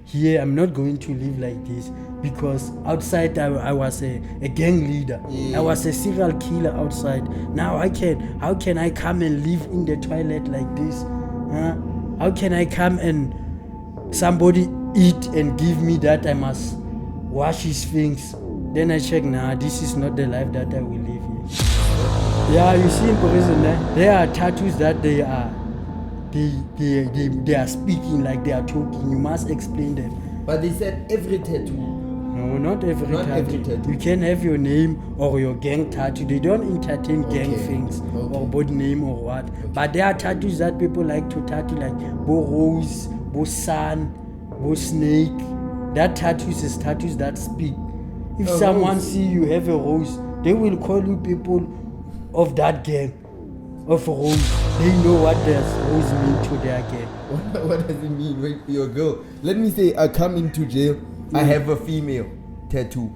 here I'm not going to live like this, because outside I was a gang leader. I was a serial killer outside. Now how can I come and live in the toilet like this? How can I come and somebody eat and give me that I must wash his things? Then I check, this is not the life that I will live here. Yeah, you see in prison, there are tattoos that they are speaking, like they are talking. You must explain them. But they said every tattoo. No, not every tattoo. You can have your name or your gang tattoo. They don't entertain gang things or body name or what. But there are tattoos that people like to tattoo, like Bo Rose, Bo Sun, Bo Snake. That tattoos is tattoos that speak. If someone see you have a rose, they will call you people of that gang, of rose. They know what does rose mean to their gang. What does it mean when you're a girl? Let me say I come into jail, I have a female tattoo.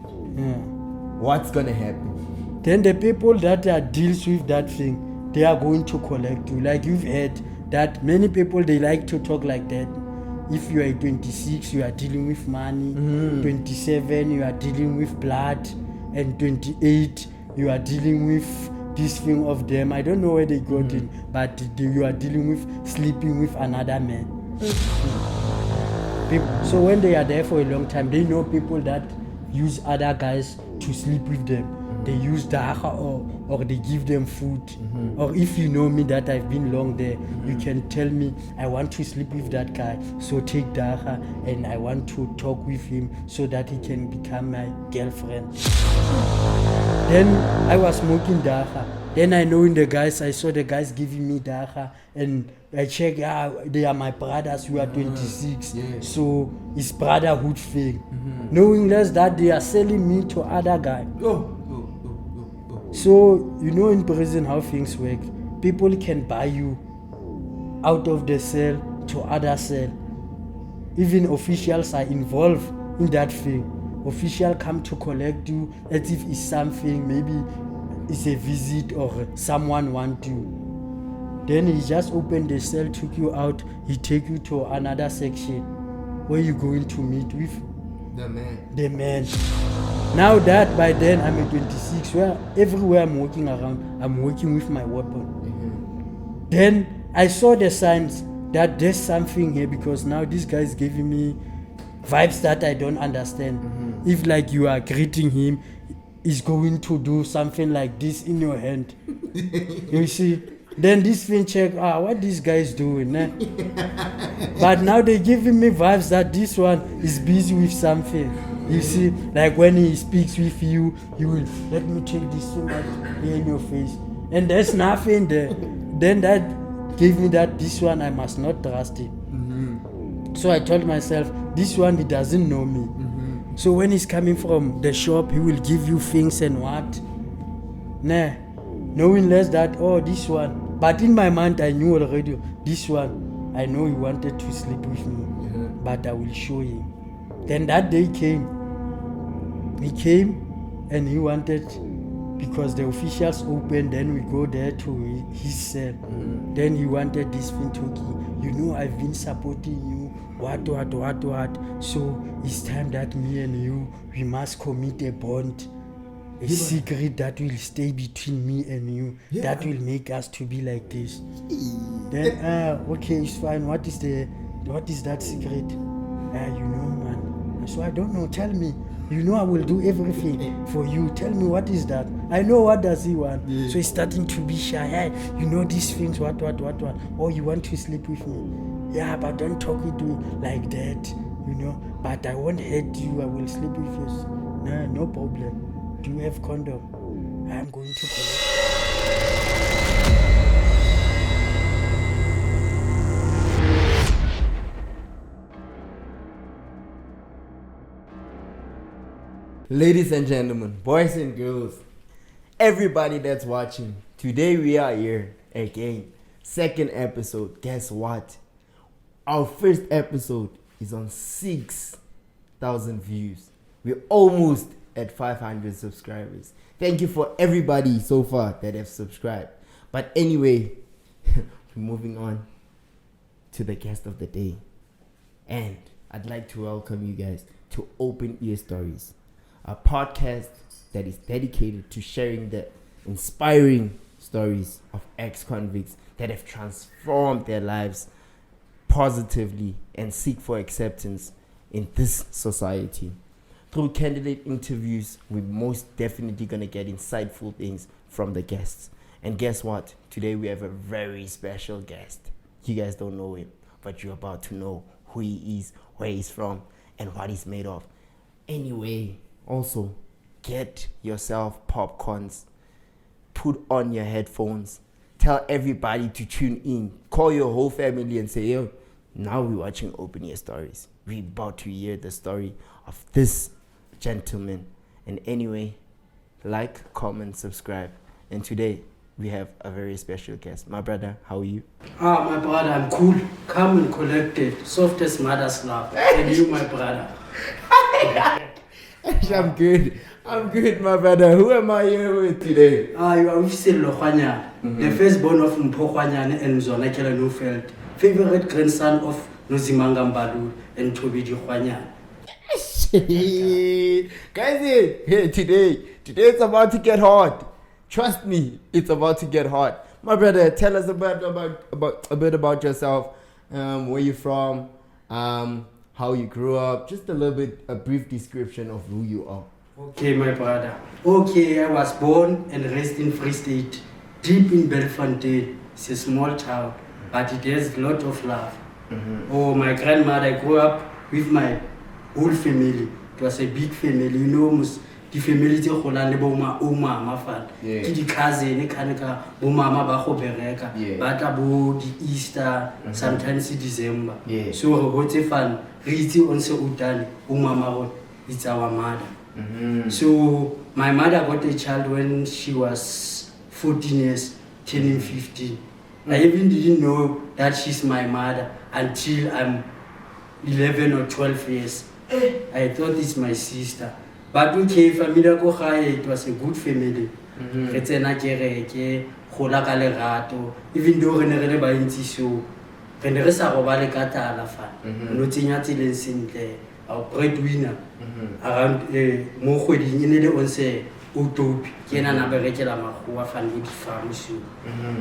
What's gonna happen? Then the people that deals with that thing, they are going to collect you. Like you've heard that many people, they like to talk like that. If you are 26, you are dealing with money. 27, you are dealing with blood. And 28, you are dealing with this thing of them. I don't know where they got it, but you are dealing with sleeping with another man. So when they are there for a long time, they know people that use other guys to sleep with them. They use dacha or they give them food. Or if you know me that I've been long there, you can tell me I want to sleep with that guy, so take dacha and I want to talk with him so that he can become my girlfriend. Then I was smoking dacha. Then I know in the guys, I saw the guys giving me dacha, and I check, they are my brothers, we are 26. So it's brotherhood thing. Knowing less that they are selling me to other guy. So, you know in prison how things work. People can buy you out of the cell to other cell. Even officials are involved in that thing. Officials come to collect you as if it's something, maybe it's a visit or someone want you. Then he just opened the cell, took you out, he take you to another section where you're going to meet with the man. Now that by then I'm 26, where everywhere I'm walking around, I'm working with my weapon. Then I saw the signs that there's something here, because now this guy is giving me vibes that I don't understand. If like you are greeting him, he's going to do something like this in your hand. You see? Then this thing check, what this guy is doing. But now they're giving me vibes that this one is busy with something. You see, like when he speaks with you, he will, let me take this thing out here in your face. And there's nothing there. Then that gave me that this one, I must not trust him. So I told myself, this one, he doesn't know me. So when he's coming from the shop, he will give you things and what? Knowing less that, this one. But in my mind, I knew already, this one, I know he wanted to sleep with me. But I will show him. Then that day came. He came and he wanted, because the officials opened, then we go there to his cell. Then he wanted this thing to, I've been supporting you, what. So it's time that me and you, we must commit a bond. A secret that will stay between me and you, that will make us to be like this. Then, okay, it's fine. What is that secret? Man. So I don't know. Tell me. I will do everything for you. Tell me, what is that? I know what does he want. So he's starting to be shy. Hey, these things, what? Oh, you want to sleep with me? Yeah, but don't talk to me like that, But I won't hurt you. I will sleep with you. No problem. Do you have condom? I'm going to collect. Ladies and gentlemen, boys and girls, everybody that's watching, today we are here again. Second episode. Guess what? Our first episode is on 6,000 views. We're almost at 500 subscribers. Thank you for everybody so far that have subscribed. But anyway, we're moving on to the guest of the day. And I'd like to welcome you guys to Open Ear Stories, a podcast that is dedicated to sharing the inspiring stories of ex-convicts that have transformed their lives positively and seek for acceptance in this society. Through candidate interviews, we're most definitely going to get insightful things from the guests. And guess what? Today we have a very special guest. You guys don't know him, but you're about to know who he is, where he's from, and what he's made of. Anyway, also, get yourself popcorns, put on your headphones, tell everybody to tune in, call your whole family and say, yo, now we're watching Open Ear Stories. We're about to hear the story of this gentleman. And anyway, like, comment, subscribe. And today, we have a very special guest. My brother, how are you? My brother, I'm cool, calm and collected, soft as mother's love. And you, my brother? I'm good, my brother. Who am I here with today? You are with Sello Khonyane, the firstborn of Khoanyane and Zona Kelanufeld, favorite grandson of Nozimanga Mbalu and Tobidi Khoanyane. Guys, hey, today it's about to get hot. Trust me, it's about to get hot. My brother, tell us about a bit about yourself, where you're from, how you grew up, just a brief description of who you are. Okay, my brother. Okay, I was born and raised in Free State, deep in Bellefontaine. It's a small town, but it has a lot of love. Oh, my grandmother, I grew up with my whole family. It was a big family, you know, the family tse golang le bo mama fana ke di cousin kana ka bo mama ba go bereka ba tla bo di Easter sometimes December so re botse fana re itse on se utane bo mama go it's our mother. So my mother got a child when she was 14 years turning 15. I even didn't know that she's my mother until I'm 11 or 12 years. I thought it's my sister. But okay, family ko gae, it was a good family. Re tsena kereke, gola ka lerato. Even though re ne re le bantsi so, re ne re sa go ba le ka tala fana. No tsenya tseleng sentle. Our breadwinner around mo kgweding ne le onse utopi. Ke ena na berekela magoa fana le di-farm so.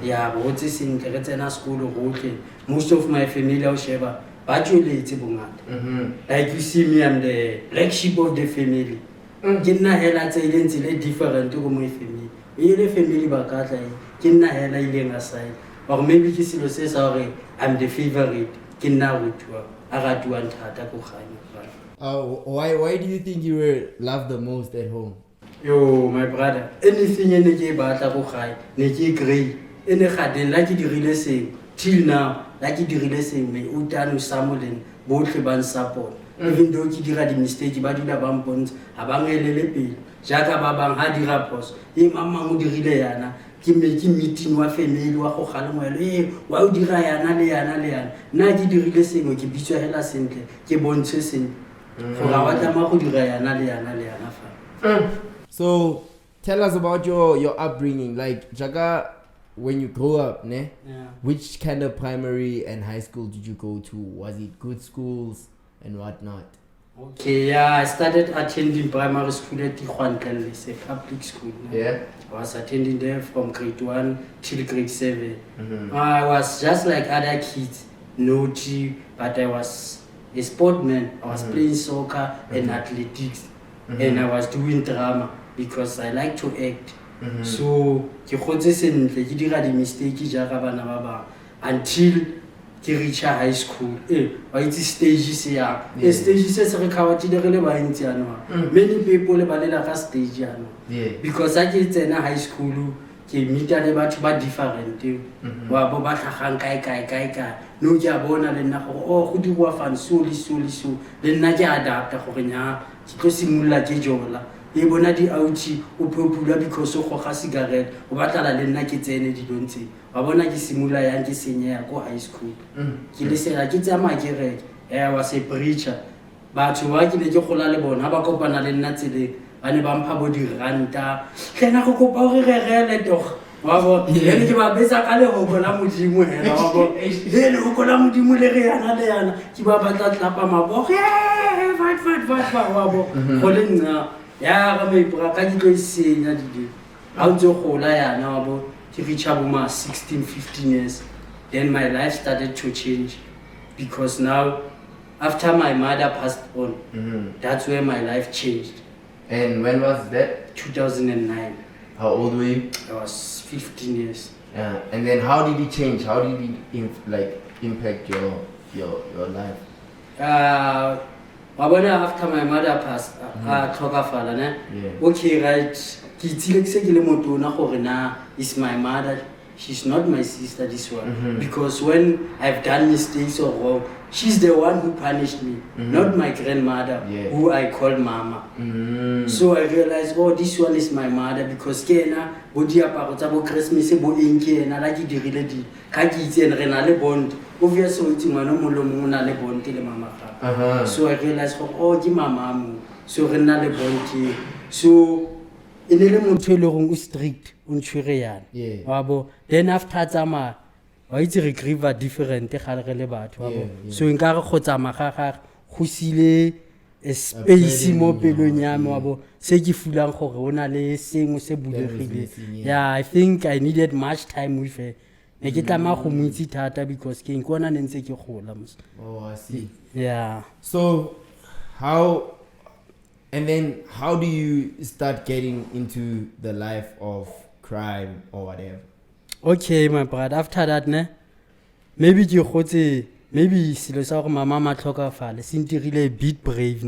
Ya botse sentle re tsena sekolo gotlhe. Most of my family o sheba ba tšweletse bongata. Like you see me, I'm the black sheep of the family. Ke nna hela tse ileng tsile different go mo family. Ile family ba ka tla ke nna hela ile ngasai. Or maybe ke selo se sa hore I'm the favorite. Ke nna rutwa a ratuwa nthata go ganya. Why do you think you were loved the most at home? Yo, my brother, anything ene ke batla go gae ne ke grey. Ene gadeng la ke dirile seng till now la ke dirile seng me utano Samuel botlhe ban support. Even though ki dira di mistake ba dula ba mpontsha ha ba ngelele pele jaka ba bang ha dira pos mama mo dirile yana ke meeting wa family wa go galengwelo wa o dira yana le yana nna ke dirile sengwe ke bitswa hela sentle ke bontshe sentle go ga wa tama go dira yana le yana fa. So tell us about your upbringing, like jaka when you grew up, ne? Yeah. Which kind of primary and high school did you go to? Was it good schools and whatnot? Okay, yeah, I started attending primary school at Juvenile, it's a public school. Yeah. I was attending there from grade 1 till grade 7. I was just like other kids, naughty, but I was a sportman. I was playing soccer and athletics, and I was doing drama because I like to act. So, ke khotse sentle ke dira di mistake jaka bana ba ba until ke reach high school. Wa itse stage se ya. Stage se re khawa tile re le ba ntsi ana. Many people le balela ka stage ana. Because I ke tsena high school ke meeta le batho ba different. Wa bo ba tlhagang kai. No ke a bona le nna go go dirwa fan so le nna ke adapta gore nya ke tlo simolola ke jola. E bona di outi o popular because o goga cigarette o batla le nna ke tsene di dontse wa bona ke simula yang ke senya ko high school ke le sera ke tsama kereke I was a preacher batho ba ke ne ke gola le bona ba kopana le nna tsele ba ne ba mpha bo di ranta tlena go kopa gore re rele dog wabo yena ke ba betsa ka le go la modimo hela wabo le go la modimo le re yana ke ba batla tlapa mabo vat wabo go le nna ya ga me ipra ka ditlo isenya dile a ntse go la yana wabo ke reach up ma 16-15 years. Then my life started to change because now after my mother passed on, that's where my life changed. And when was that? 2009. How old were you? I was 15 years. Yeah. And then how did it change? How did it impact your life? After my mother passed, okay, right. It's my mother. She's not my sister, this one. Because when I've done mistakes or wrong, she's the one who punished me, not my grandmother, who I called mama. So I realized, oh, this one is my mother because Kena, Bodia Parotabo Christmas, Bo Inke, and I like it really. Kaki and Renale Bond, obviously, Manomolomuna le Bond, Telemama. So I realized, oh, di mama, so Renale Bond. So in the motho strict untshwere yana wabo then after tsama wa itse re grieve different ga re le batho wabo so nka re go tsama ga go sile space mo pelong ya me wabo se ke fulang gore ona le sengwe se bulegile yeah I think I needed much time with her ne ke tlama go mutsi thata because ke nkona ne ntse ke gola oh I see yeah so and then how do you start getting into the life of crime or whatever? Okay, my brother. After that, maybe silo sa gore mama matlhokafale sintirile a bit brave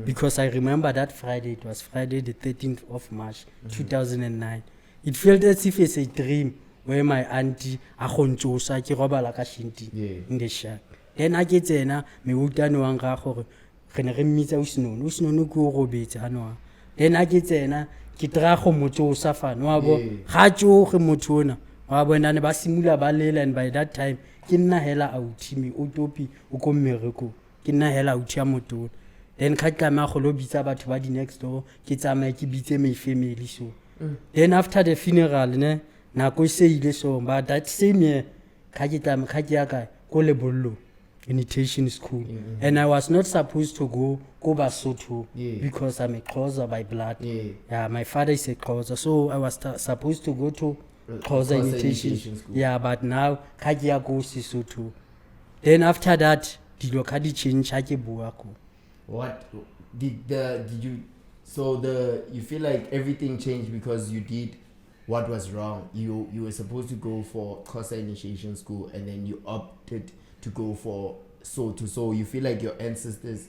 because I remember that Friday. It was Friday the 13th of March 2009. It felt as if it's a dream where my auntie a gontsosa ke robala ka shinti in the shack. Then I get tsena me utane wa nga gore re ne re mmitsa usinono go robetse hanwa then a ke tsena ke tra go motsosa fana wa bo ga tsoge mothona wa bona ne ba simula ba lela and by that time ke nna hela auti me utopi o ko mmereko ke nna hela auti ya motona then ka tlama go lo bitsa batho ba di next door ke tsama ke bitse my family so then after the funeral nako se ile so but that same year ka ke tlama ka ke ya ka go lebollo Unitation school and I was not supposed to go Basotho because I'm a Xhosa by blood. Yeah, my father is a Xhosa, so I was supposed to go to Xhosa Unitation school. Yeah, but now Kagia go Sesotho. Then after that, the locality change buako. What did you? So you feel like everything changed because you did what was wrong. You were supposed to go for Xhosa Initiation school and then you opted to go for so you feel like your ancestors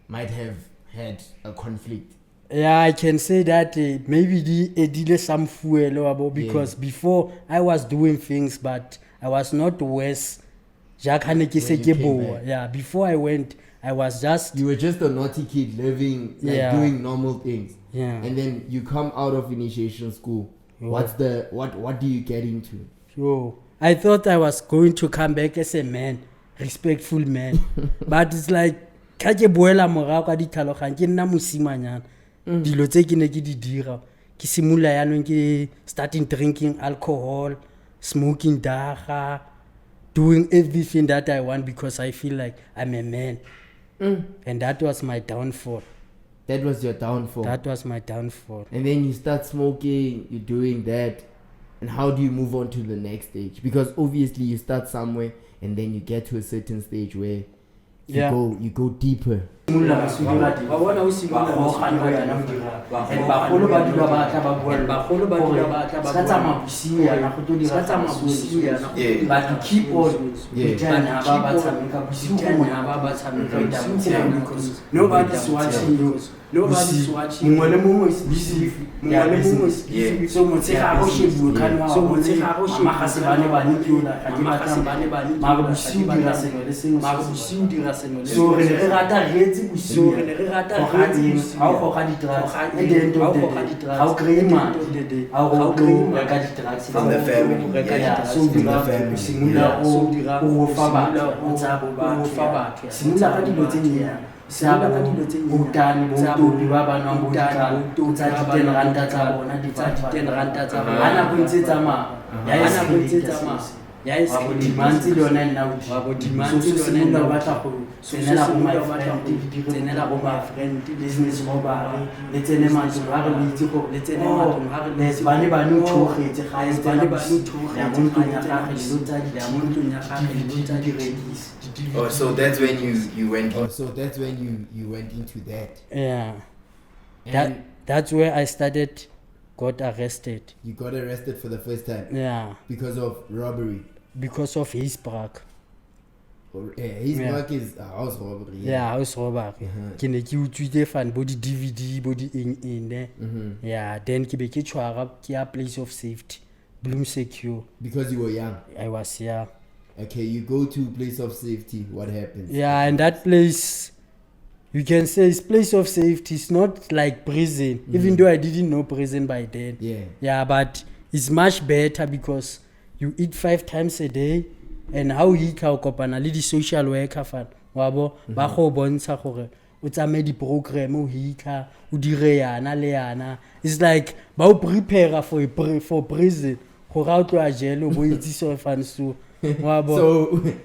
might have had a conflict. Yeah, I can say that maybe they did some fuel because before I was doing things but I was not worse. Yeah, before I went I was just you were just a naughty kid living doing normal things. Yeah. And then you come out of initiation school. What do you get into? Yo, I thought I was going to come back as a man, respectful man. But it's like ka ke boela morago ka ditlhalogang ke nna mosimanyana. Dilo tse ke ne ke di dira. Ke simula yanong ke starting drinking alcohol, smoking daga, doing everything that I want because I feel like I'm a man. And that was my downfall. That was your downfall? That was my downfall. And then you start smoking, you're doing that. And how do you move on to the next stage? Because obviously you start somewhere and then you get to a certain stage where you go deeper. But keep on. Nobody's watching you. Nobody's watching. Mongwe is busy. Mongwe is busy. So motshega go shebu kana so motshega go shebu ga se bane ba nkiona ka ke batla bane ba nkiona ma go busiu dira sengwe le sengwe so re rata re tletse bosiu So, re ne re rata go ga eng ha o go ga di-drugs at the end of the day ha o kry-e madi ha o tlo reka di-drugs From the family. Yeah, so From the dira family. o simolola o fa batho simolola ka dilo tse nyenyane sa botane botopi ba ba nwang bodikalo tsa di-10 ranta tsa bona ha nako ntse e tsamaya ya demand le yona e nna godimo so simolola o batla go tsenela bo my friend business robbery le tsene matlong ha re o itse gore ba ne ba ne o theogetse ga e tsena ya mo ntlong ya gage dilo tsa direkisi. Oh, so that's when you went. Oh, so that's when you went into that. Yeah, And that's where I got arrested. you got arrested for the first time. Yeah, Because of robbery. because of his brag. His work is a house robbery. Yeah, house robbery. Ke ne ke utswitse fan bo di DVD bo di eng yeah, then ke be ke tshwara ke a place of safety Bloom Secure. Because you were young. I was young. Okay, you go to place of safety. What happens? Yeah, and that place, you can say it's place of safety. It's not like prison, even though I didn't know prison by then. Yeah, but it's much better because you eat 5 times a day, and how you can kopana le di social worker fan wa bo ba go bontsha gore o tsame di program o hika o dire yana le yana. It's like ba o prepare for prison go ga o tlo a jail o bo itse so fan so.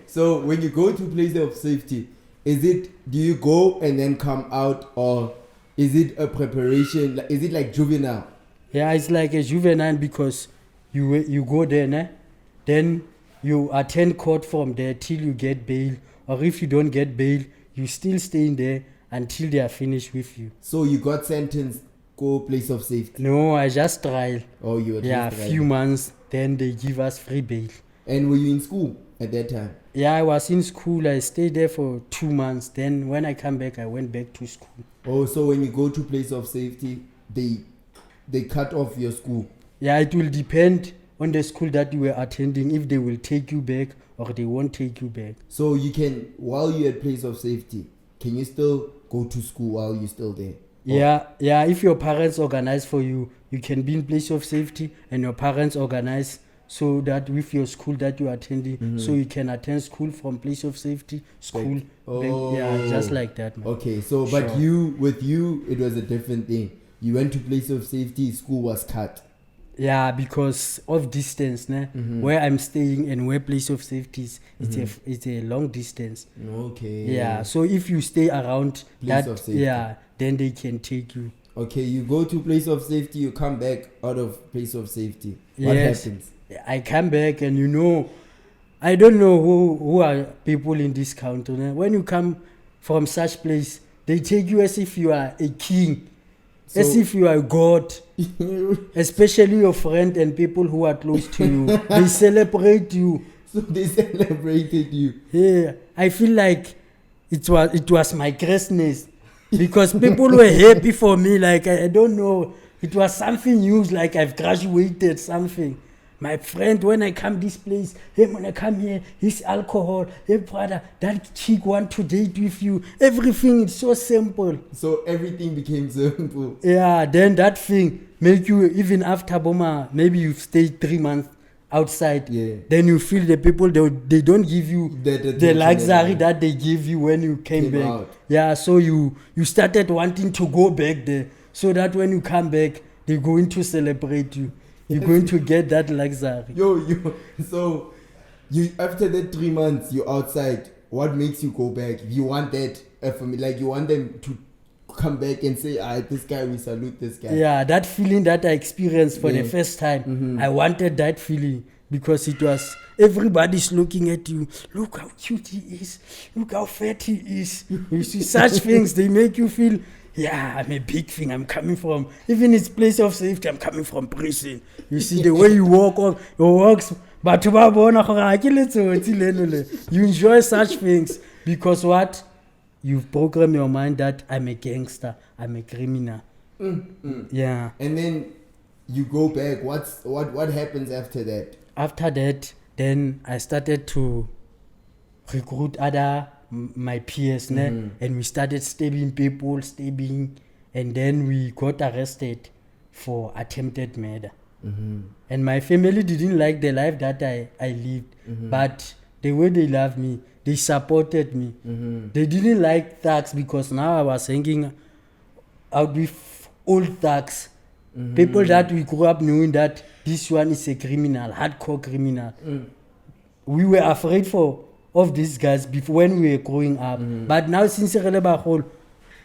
So when you go to place of safety, do you go and then come out, or is it a preparation? Is it like juvenile? Yeah, it's like a juvenile because you go there, then you attend court from there till you get bail, or if you don't get bail, you still stay in there until they are finished with you. So you got sentenced, go place of safety? No, I just trial. Oh, you were just a few months, then they give us free bail. And were you in school at that time? Yeah, I was in school. I stayed there for 2 months. Then when I come back, I went back to school. Oh, so when you go to place of safety, they cut off your school? Yeah, it will depend on the school that you were attending, if they will take you back or they won't take you back. So you can, while you're at place of safety, can you still go to school while you're still there? Yeah, if your parents organize for you, you can be in place of safety and your parents organize so that with your school that you are attending, so you can attend school from place of safety, school. Back. Yeah, just like that, man. Okay, so Sure. but with you, it was a different thing. You went to place of safety, school was cut. Yeah, because of distance, where I'm staying and where place of safety is, it's a long distance. Okay. Yeah, so if you stay around Place of safety. yeah, then they can take you. Okay, you go to place of safety, you come back out of place of safety. What Yes. happens? I come back and I don't know who are people in this country. When you come from such place, they take you as if you are a king, as if you are God. Especially your friend and people who are close to you. They celebrate you. So they celebrated you. Yeah, I feel like it was my greatness because people were happy for me. Like I don't know, it was something huge. Like I've graduated something. My friend, when I come this place, hey, when I come here, his alcohol, hey brother, that chick want to date with you. Everything is so simple. So everything became simple. Yeah, then that thing make you, even after Boma, maybe you've stayed 3 months outside. Yeah. Then you feel the people, they don't give you the luxury that they give you when you came back. Out. Yeah, so you started wanting to go back there so that when you come back, they're going to celebrate you. You're going to get that luxury. So you after that 3 months, you're outside. What makes you go back? You want that from like you want them to come back and say, this guy, we salute this guy. Yeah, that feeling that I experienced for the first time, I wanted that feeling because it was everybody's looking at you. Look how cute he is. Look how fat he is. You see such things, they make you feel, yeah, I'm a big thing. I'm coming from, even its place of safety, I'm coming from prison. You see the way you walk on your walks, but you enjoy such things because what? You've programmed your mind that I'm a gangster, I'm a criminal. Yeah. And then you go back. What happens after that? After that, then I started to recruit other my peers, ne? And we started stabbing people, and then we got arrested for attempted murder. And my family didn't like the life that I lived, but the way they loved me, they supported me. They didn't like thugs because now I was hanging out with old thugs, people that we grew up knowing that this one is a criminal, hardcore criminal. We were afraid of these guys before when we were growing up. But now since re le bagolo,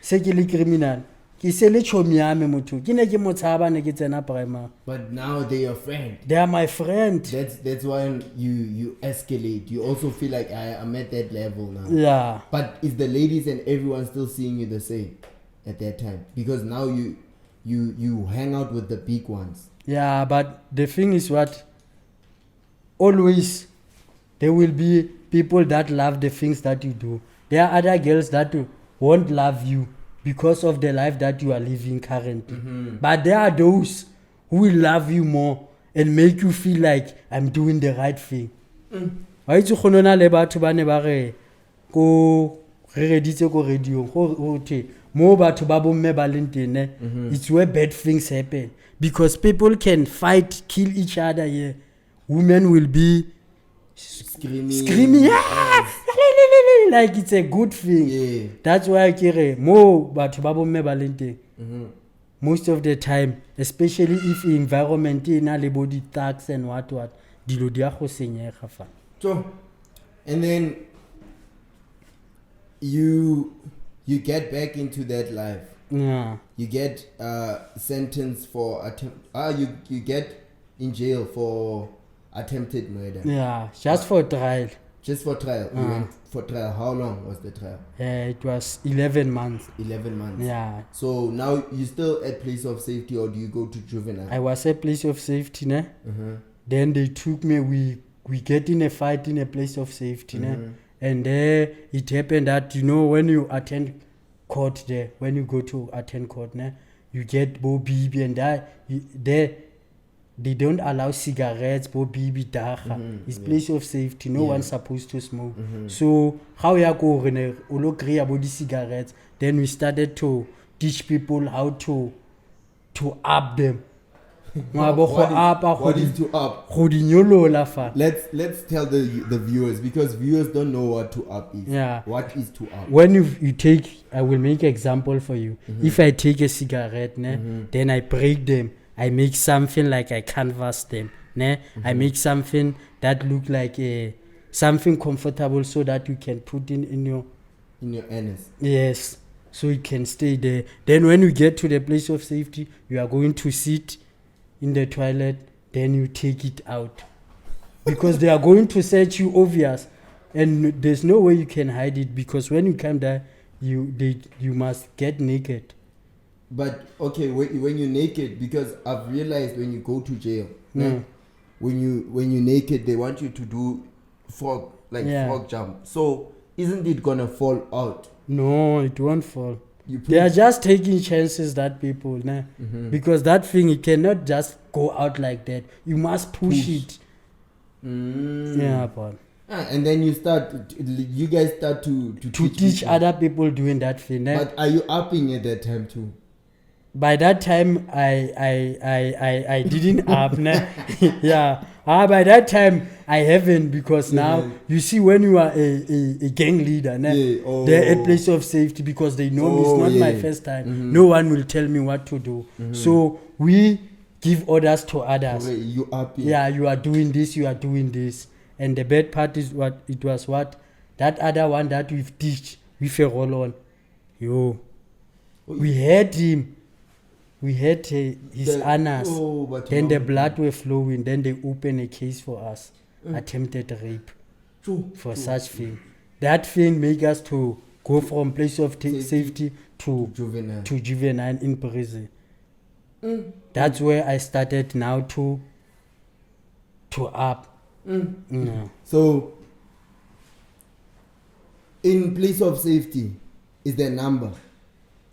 se ke le criminal, ke se le chomi ya me motho, ke ne ke mo tshaba ne ke tsena primary. But now they're your friend. They are my friend. That's why you escalate. You also feel like I'm at that level now. Yeah. But is the ladies and everyone still seeing you the same at that time? Because now you hang out with the big ones. Yeah, but the thing is what? Always there will be people that love the things that you do. There are other girls that won't love you because of the life that you are living currently. But there are those who will love you more and make you feel like I'm doing the right thing. Wa itse go nona le batho ba ne ba re ko re reditse ko radio go the mo batho ba bomme ba leng tene, it's where bad things happen because people can fight, kill each other here. Women will be screaming like it's a good thing. Yeah. That's why kere mo batho ba bomme ba leng teng. Most of the time, especially if environment ina le body thugs and what dilo dia go senyega fa. So, and then you get back into that life. Yeah. You get sentenced for you get in jail for attempted murder. Yeah, just for trial. Just for trial. You went for trial. How long was the trial? It was 11 months. 11 months. Yeah. So now you still at place of safety, or do you go to juvenile? I was at place of safety, ne? Then they took me. We get in a fight in a place of safety, ne? And there it happened that when you attend court there, when you go to attend court, ne, you get bo bibi and that there. They don't allow cigarettes, bo bibi daga. It's place of safety. No one's supposed to smoke. So how ya go rene olo create about the cigarettes? Then we started to teach people how to up them. What is to up? Let's tell the viewers, because viewers don't know what to up is. Yeah. What is to up? When you take, I will make an example for you. If I take a cigarette, then I break them. I make something like I canvas them. I make something that look like something comfortable so that you can put in your anus. Yes, so it can stay there. Then when you get to the place of safety, you are going to sit in the toilet. Then you take it out because they are going to search you, obvious, and there's no way you can hide it because when you come there, you must get naked. But okay, when you're naked, because I've realized when you go to jail, when you're naked, they want you to do frog jump. So isn't it gonna fall out? No, it won't fall. They are just taking chances, that people, because that thing, it cannot just go out like that. You must push it. Yeah, but. And then you guys start to teach people. Other people doing that thing. But are you upping at that time too? By that time, I didn't up. Yeah. By that time, I haven't, because now, you see, when you are a gang leader, they're a place of safety because they know it's not my first time. No one will tell me what to do. So we give orders to others. Okay, you up. Yeah, you are doing this, you are doing this. And the bad part is that other one that we've teach with a roll on. We had him. We had his anus. Then the blood were flowing. Then they opened a case for us. Attempted rape. For such thing. That thing make us to go from place of safety to juvenile in prison. That's where I started now to up. So, in place of safety, is there a number?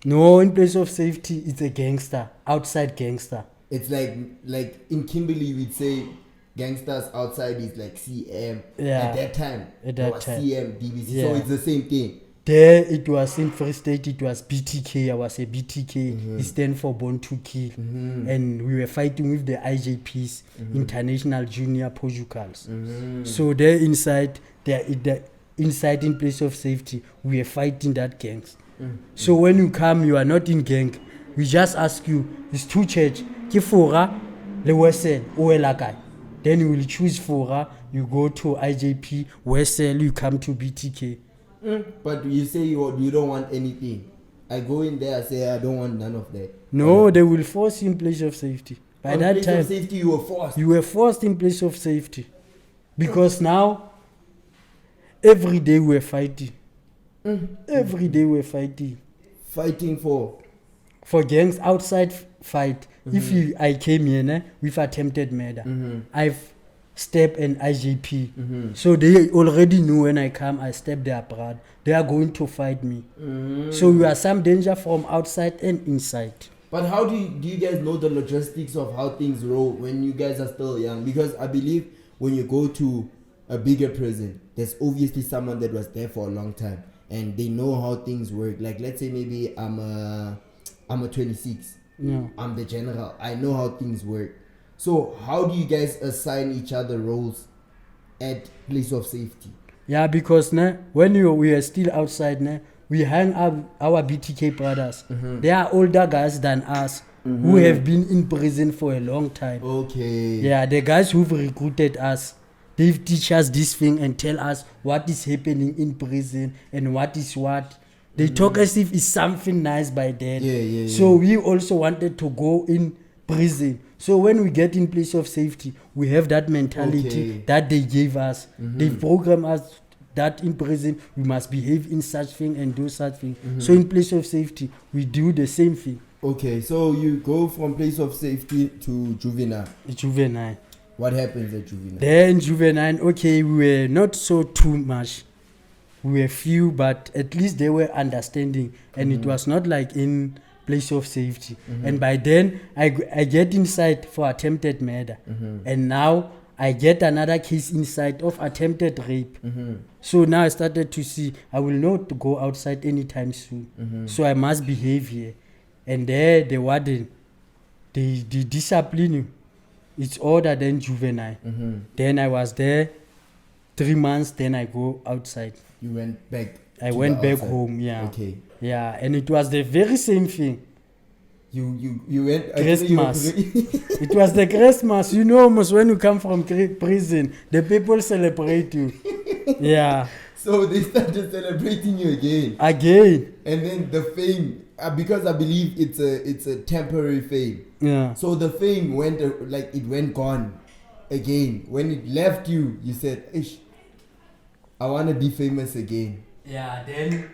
No, in place of safety, it's a gangster, outside gangster. It's like in Kimberley, we'd say gangsters outside is like CM. Yeah. At that time, At there that was time. CM, DBC. Yeah. So it's the same thing. There it was in Free State, it was BTK. I was a BTK. It stand for Born to Kill. And we were fighting with the IJPs, International Junior Pojucals. So there inside, inside in place of safety, we were fighting that gangs. So when you come, you are not in gang. We just ask you, it's two church. Kifora, le Wessel, Oelakai. Then you will choose Fora, you go to IJP, Wessel, you come to BTK. But you say you don't want anything. I go in there, I say I don't want none of that. No, they will force you in place of safety. By that place time, of safety, you were forced. you were forced in place of safety. Because now, every day we're fighting. Every day we're fighting. Fighting for gangs outside fight. If I came here with attempted murder, I've stepped an IJP. So they already knew when I come, I step their blood. They are going to fight me. So you are some danger from outside and inside. But how do you guys know the logistics of how things roll when you guys are still young? Because I believe when you go to a bigger prison, there's obviously someone that was there for a long time and they know how things work. Like let's say maybe I'm a 26. Yeah. I'm the general. I know how things work. So how do you guys assign each other roles at place of safety? Yeah, because when we are still outside, we hang up our BTK brothers. They are older guys than us who have been in prison for a long time. Okay. Yeah, the guys who've recruited us, they teach us this thing and tell us what is happening in prison and what is what. They talk as if it's something nice by then. Yeah. So we also wanted to go in prison. So when we get in place of safety, we have that mentality that they gave us. They program us that in prison we must behave in such thing and do such thing. So in place of safety, we do the same thing. Okay, so you go from place of safety to juvenile. Juvenile. What happens at juvenile? There in juvenile, okay, we were not so too much. We were few, but at least they were understanding, and it was not like in place of safety. And by then, I get inside for attempted murder, and now I get another case inside of attempted rape. So now I started to see I will not go outside anytime soon. So I must behave here. And there, the warden, they discipline you. It's older than juvenile. Then I was there 3 months. Then I go outside. You went back. I went back home. Yeah. Okay. Yeah, and it was the very same thing. You went Christmas. It was the Christmas. You know, almost when you come from prison, the people celebrate you. Yeah. So they started celebrating you again. And then the fame, because I believe it's a temporary fame. Yeah. So the fame went it went gone again. When it left you, you said, "Ish, I want to be famous again." Yeah. Then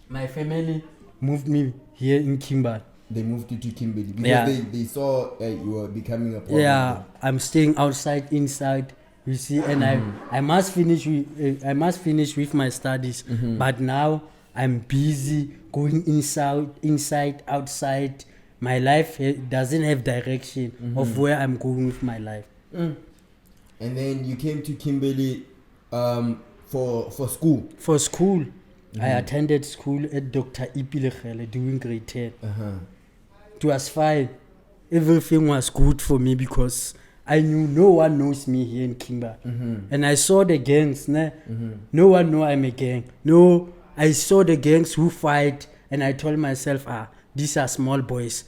my family moved me here in Kimberley. They moved you to Kimberley because they saw you were becoming a problem. Yeah, I'm staying outside, inside. You see, and I must finish with my studies. But now I'm busy going inside, outside. My life doesn't have direction of where I'm going with my life. And then you came to Kimberley for school. For school, I attended school at Dr. Ipilechele doing grade 10. It was fine. Everything was good for me because I knew no one knows me here in Kimberley. And I saw the gangs. No one know I'm a gang. No, I saw the gangs who fight, and I told myself, these are small boys.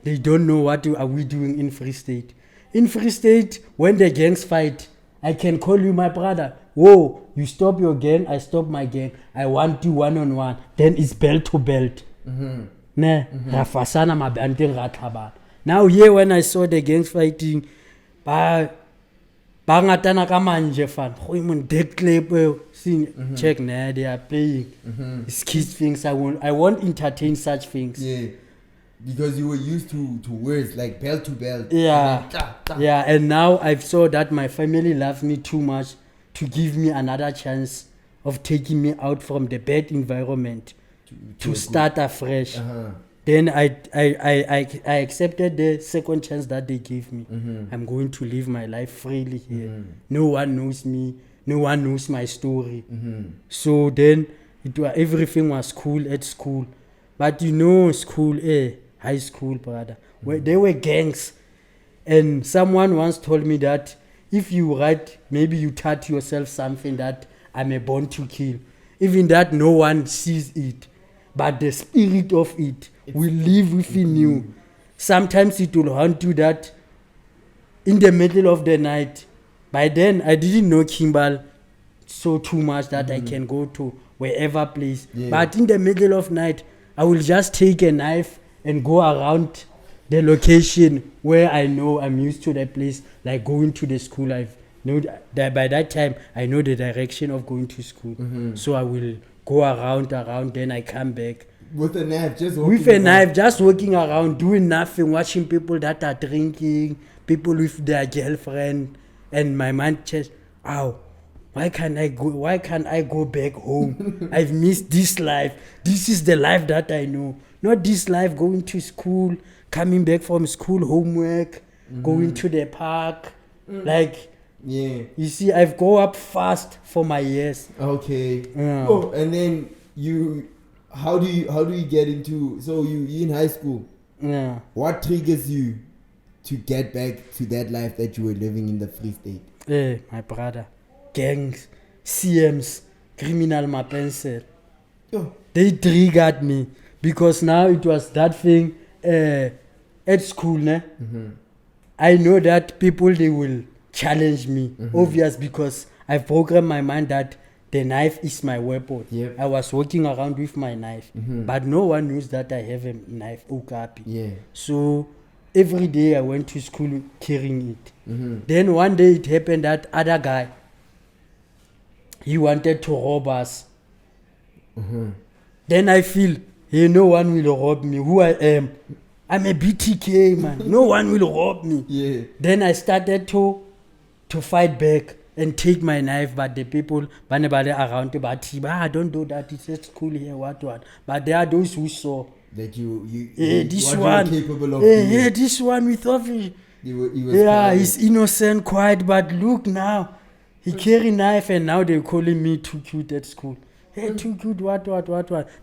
They don't know what are we doing in Free State. In Free State, when the gangs fight, I can call you my brother. Whoa, you stop your gang, I stop my gang. I want you one-on-one. Then it's belt to belt. Now here when I saw the gangs fighting, bangatana ka manje fan. Check they are playing. It's kids things. I won't entertain such things. Yeah. Because you were used to words like belt to belt. Yeah. Yeah, and now I saw that my family loves me too much to give me another chance of taking me out from the bad environment to start afresh. Then I accepted the second chance that they gave me. I'm going to live my life freely here. No one knows me. No one knows my story. So then everything was cool at school. But you know, school, high school, brother, where there were gangs. And someone once told me that if you write, maybe you tattoo yourself something that I'm a born to kill, even that no one sees it, but the spirit of it will live within you. Sometimes it will haunt you that in the middle of the night. By then, I didn't know Kimberley so too much that I can go to wherever place. But in the middle of night, I will just take a knife and go around the location where I know I'm used to the place, like going to the school. I know that by that time I know the direction of going to school. So I will go around, then I come back. With a knife, just walking around, doing nothing, watching people that are drinking, people with their girlfriend, and my mind just, why can't I go back home? I've missed this life. This is the life that I know. Not this life going to school, coming back from school, homework, going to the park. You see, I've grown up fast for my years. Okay. Oh, and then how do you get into, so you in high school? Yeah. What triggers you to get back to that life that you were living in the Free State? My brother, gangs, CMs, criminal mapenser. They triggered me because now it was that thing at school. I know that people, they will challenge me, obvious, because I've programmed my mind that the knife is my weapon. I was walking around with my knife, but no one knows that I have a knife. So every day I went to school carrying it. Then one day it happened that other guy, he wanted to rob us. Then I feel, hey, no one will rob me. Who I am? I'm a BTK, man. No one will rob me. Then I started to fight back and take my knife, but the people around about, don't do that. It's at school here, what. But there are those who saw that you this one, capable of this one, we thought he's innocent, quiet, but look now, he carry knife, and now they're calling me too cute at school. Hey, too cute, what.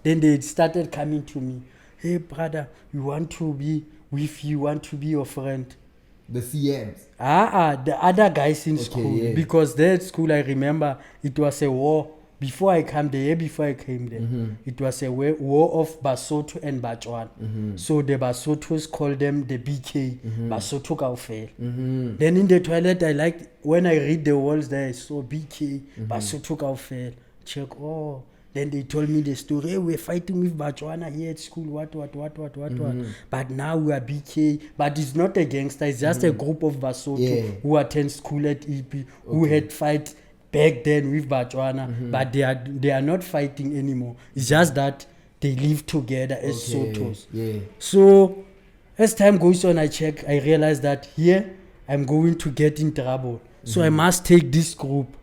Then they started coming to me. Hey, brother, we want to be with you, want to be your friend. The CMs? The other guys in school. Because there at school, I remember, it was a war. Before I came there, it was a war of Basotho and Batswana. So the Basothos called them the BK, Basotho Kaofela. Then in the toilet, I liked, when I read the walls there, I saw BK, Basotho Kaofela. Check, then they told me the story. Hey, we're fighting with Batswana here at school, what. But now we are BK. But it's not a gangster, it's just a group of Basotho who attend school at EP, who had fight back then with Batswana, but they are not fighting anymore. It's just that they live together as Sothos. So as time goes on, I realize that here I'm going to get in trouble. So I must take this group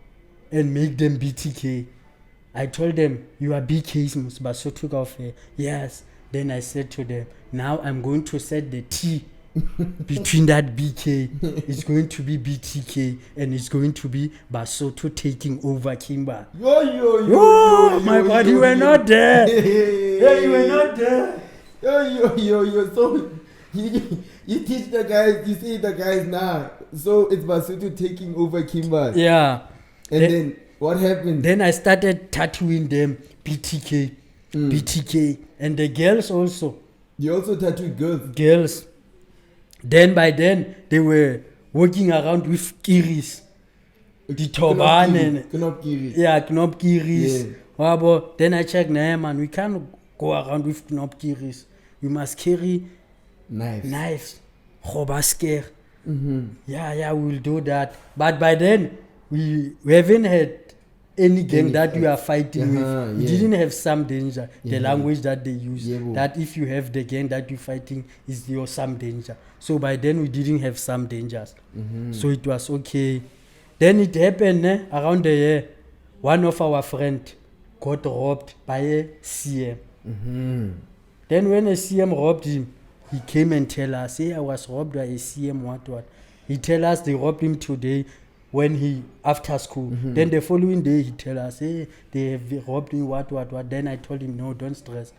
and make them BTK. I told them, you are BKs, Basotho Kaofela. Yes. Then I said to them, now I'm going to set the T between that BK. It's going to be BTK, and it's going to be Basotho taking over Kimberley. My God, you were not there. You were not there. So you teach the guys, you see the guys now. So it's Basotho taking over Kimberley. Yeah. And then what happened? Then I started tattooing them BTK, and the girls also. You also tattooed girls? Girls. Then by then, they were walking around with kiris. The turban and... Knop kiris. Then I checked, nah, man, we can't go around with knop kiris. We must carry knives. Robasker. We'll do that. But by then, we haven't had any gang that we are fighting with. We didn't have some danger. The language that they use, that if you have the gang that you're fighting, is your some danger. So by then we didn't have some dangers. So it was okay. Then it happened around the year, one of our friends got robbed by a CM. Then when a CM robbed him, he came and tell us, hey, I was robbed by a CM, what. He tell us they robbed him today when he, after school. Then the following day, he tell us, hey, they have robbed me, what. Then I told him, no, don't stress.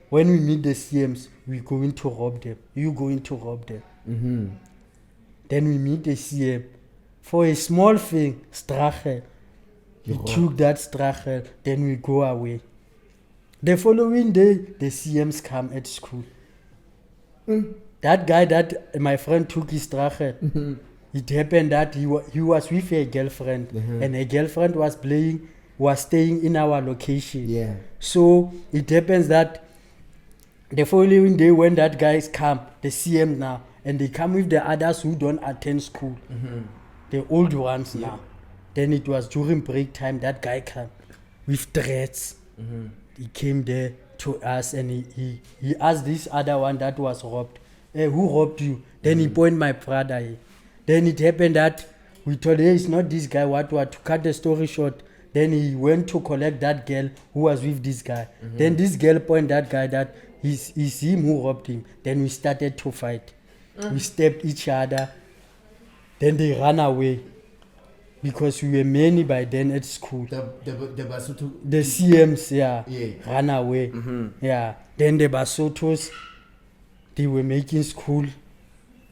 When we meet the CMs, we're going to rob them. You're going to rob them. Then we meet the CM. For a small thing, strachel. He took that strachel, then we go away. The following day, the CMs come at school. That guy that my friend took his strachel, it happened that he was with a girlfriend, and a girlfriend was staying in our location. Yeah. So it happens that the following day when that guys come, the CM now, and they come with the others who don't attend school, the old ones now. Then it was during break time, that guy came with threats. He came there to us and he asked this other one that was robbed, hey, who robbed you? Then he pointed my brother here. Then it happened that we told, hey, it's not this guy, what. To cut the story short, then he went to collect that girl who was with this guy. Then this girl pointed that guy that it's him who robbed him. Then we started to fight. We stabbed each other. Then they ran away. Because we were many by then at school. The Basotho. The CMs, yeah. Ran away. Yeah. Then the Basothos, they were making school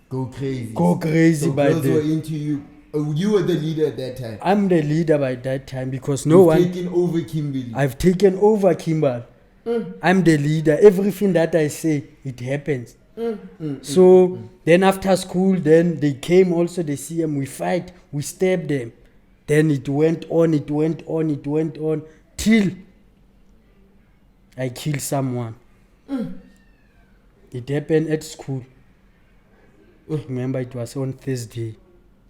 Go crazy. So by girls then. were into you. Oh, you were the leader at that time. I'm the leader by that time because You've taken over Kimberley. I've taken over Kimberley. I'm the leader. Everything that I say, it happens. So then after school, then they came also, the CM, we fight, we stab them. Then it went on till I killed someone. It happened at school. Remember, it was on Thursday.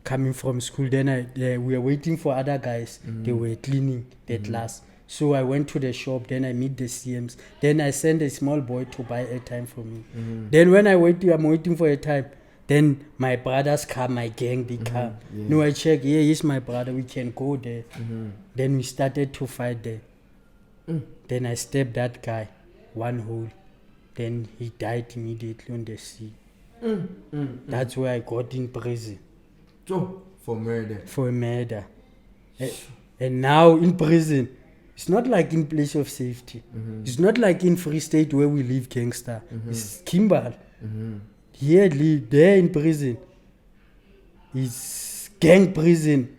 Coming from school, then we were waiting for other guys. They were cleaning the class. So I went to the shop, then I meet the CMs. Then I sent a small boy to buy airtime for me. Then when I'm waiting for a time, then my brothers come, my gang, they come. No, I check, yeah, he's my brother, we can go there. Then we started to fight there. Then I stabbed that guy, one hole. Then he died immediately on the sea. That's where I got in prison. So, for murder. For murder. And now in prison, it's not like in place of safety. It's not like in Free State where we live gangster. It's Kimberley. Here, there in prison, it's gang prison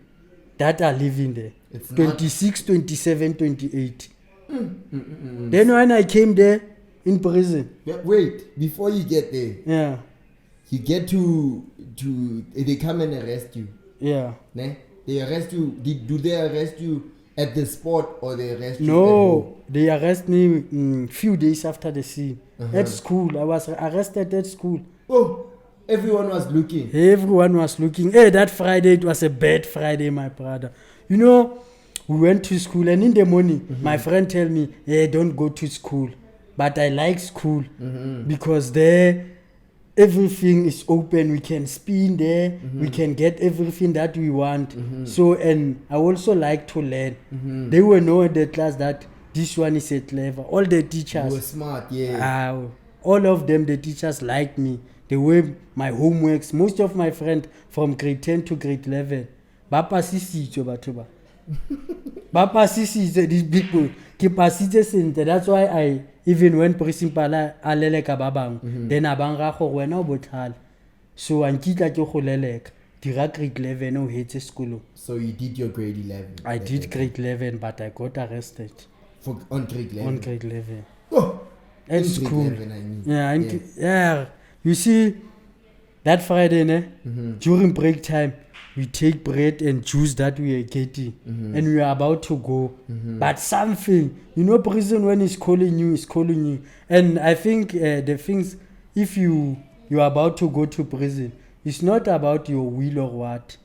that are living there. It's 26, 27, 28. Then when I came there in prison. Wait, before you get there. Yeah. You get to they come and arrest you. Yeah. Ne? They arrest you. Do they arrest you at the spot or they arrest you? No, they arrest me few days after the scene. At school. I was arrested at school. Oh, everyone was looking. Everyone was looking. Hey, that Friday, it was a bad Friday, my brother. You know, we went to school and in the morning, my friend tell me, hey, don't go to school. But I like school because there, everything is open. We can spin there. We can get everything that we want. So, and I also like to learn. They will know in the class that this one is a clever. All the teachers. You were smart, yeah. All of them, the teachers liked me. The way my homeworks, most of my friends from grade 10 to grade 11. Bapa sisi choba. Bapa sisi these people. That's why I, even when principal alele ka babang, then abang ga go wena o botlhale. So ankitla ke go leleka. Dira grade 11 o hetse school. So you did your grade 11? I did grade 11, but I got arrested. On grade 11? On grade 11. Oh! At school. 11, I mean. Yeah. You see, that Friday, during break time, we take bread and juice that we are getting, and we are about to go. But something, prison when it's calling you. And I think the things, if you are about to go to prison, it's not about your will or what.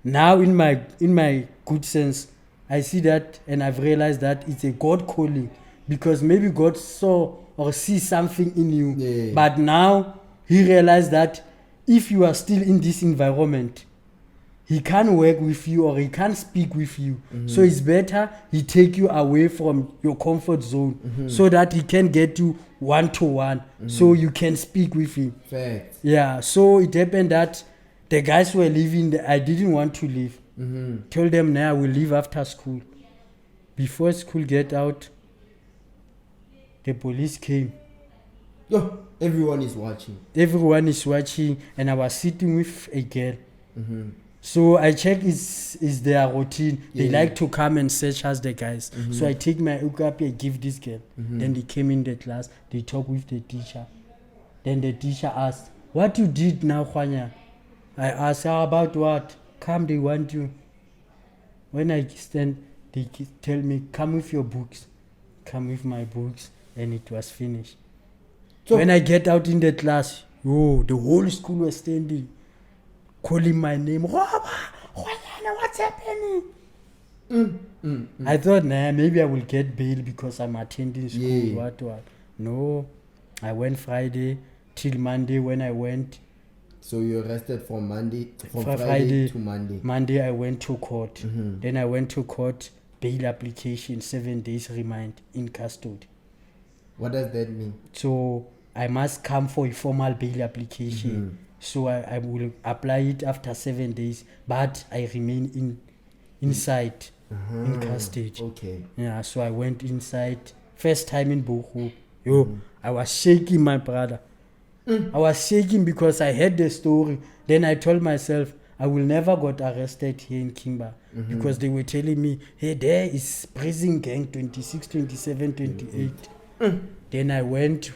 Now, in my good sense, I see that, and I've realized that it's a God calling, because maybe God saw or see something in you. Yeah. But now He realized that if you are still in this environment, he can't work with you or he can't speak with you. So it's better he take you away from your comfort zone so that he can get you one-to-one so you can speak with him. Facts. Yeah, so it happened that the guys were leaving. I didn't want to leave. Told them, nah, I will leave after school. Before school get out, the police came. Yo, everyone is watching. Everyone is watching, and I was sitting with a girl. So I check is their routine. They like to come and search us, the guys. So I take my okapi, I give this girl. Then they came in the class, they talk with the teacher. Then the teacher asked, what you did now, Khoanyane? I asked, how about what? Come, they want you. When I stand, they tell me, come with your books. Come with my books, and it was finished. So when I get out in the class, the whole school was standing, calling my name. Khoanyane, what's happening? I thought, nah, maybe I will get bail because I'm attending school. Yeah. What? No, I went Friday till Monday. When I went, so you arrested from Friday to Monday. Monday I went to court. Then I went to court, bail application, 7 days remand in custody. What does that mean? So I must come for a formal bail application. So I will apply it after 7 days, but I remain inside in custody. Okay. Yeah, so I went inside. First time in Bohu. I was shaking, my brother. I was shaking because I heard the story. Then I told myself, I will never got arrested here in Kimberley because they were telling me, hey, there is prison gang 26, 27, 28. Then I went.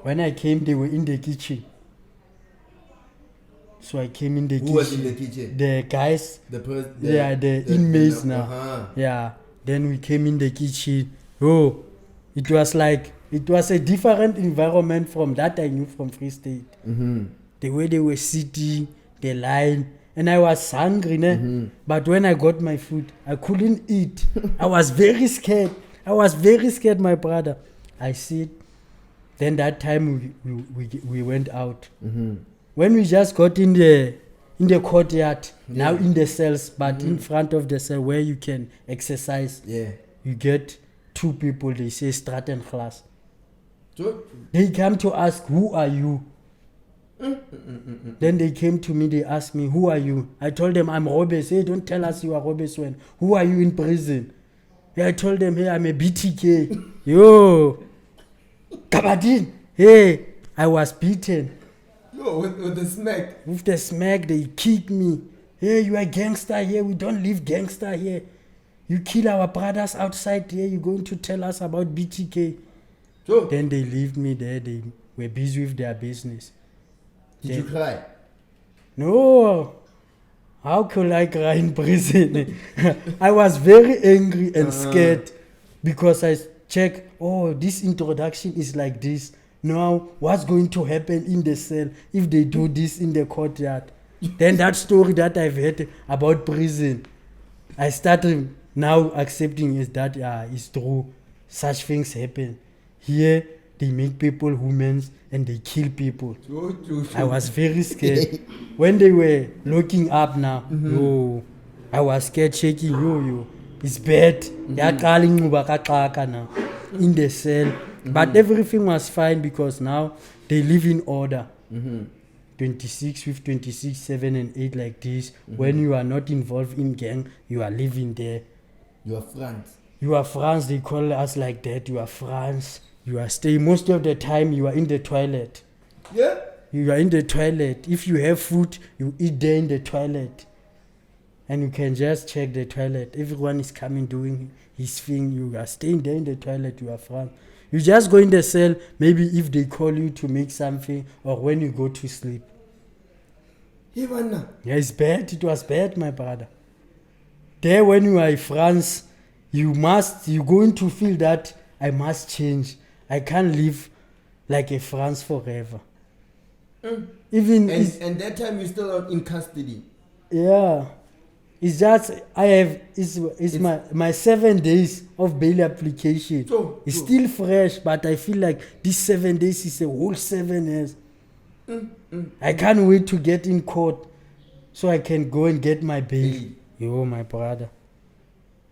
When I came, they were in the kitchen. So I came in the kitchen. Who was in the kitchen? The guys. The inmates now. Yeah. Then we came in the kitchen. It was a different environment from that I knew from Free State. The way they were sitting, the line, and I was hungry. But when I got my food, I couldn't eat. I was very scared. My brother. I sit. Then that time we went out. When we just got in the courtyard, now in the cells, but in front of the cell where you can exercise, you get two people, they say Strat and class. They come to ask, who are you? Then they came to me, they asked me, who are you? I told them, I'm Robes. Hey, don't tell us you are Robes when. Who are you in prison? I told them, hey, I'm a BTK. Yo, Kabadin. Hey, I was beaten. Yo, with the smack. With the smack, they kicked me. Hey, you are gangster here. We don't live gangster here. You kill our brothers outside here. You're going to tell us about BTK. So, then they left me there. They were busy with their business. Did you cry? No. How could I cry in prison? I was very angry and scared because I checked, this introduction is like this. Now, what's going to happen in the cell if they do this in the courtyard? Then that story that I've heard about prison, I started now accepting is that it's true. Such things happen. Here, they make people humans and they kill people. I was very scared. When they were looking up now, I was scared, shaking, it's bad. They are calling now in the cell. But everything was fine because now they live in order. 26 with 26, 7 and 8 like this. When you are not involved in gang, you are living there. You are France. You are France, they call us like that. You are France. You are staying. Most of the time you are in the toilet. Yeah? You are in the toilet. If you have food, you eat there in the toilet. And you can just check the toilet. Everyone is coming doing his thing. You are staying there in the toilet. You are France. You just go in the cell, maybe if they call you to make something or when you go to sleep. Yeah, it's bad. It was bad, my brother. There when you are in France, you're going to feel that I must change. I can't live like a France forever. Even and that time you're still in custody. Yeah. It's just it's my 7 days of bail application. It's still fresh, but I feel like this 7 days is a whole 7 years. I can't wait to get in court. so I can go and get my bail. Bail. Yo, my brother.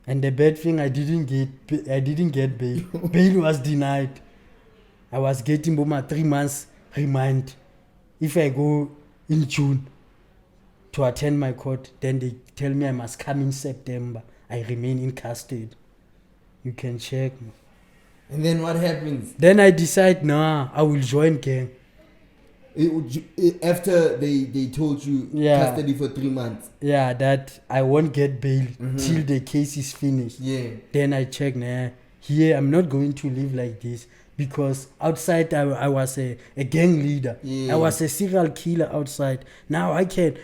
And the bad thing, I didn't get bail. Bail was denied. I was getting Boma 3 months remand. If I go in June to attend my court, then they tell me I must come in September. I remain in custody. You can check. And then what happens? Then I decide, nah, I will join gang. After they told you custody for 3 months. Yeah, that I won't get bail till the case is finished. Yeah. Then I check, nah, here I'm not going to live like this. Because outside I was a gang leader. Yeah. I was a serial killer outside. Now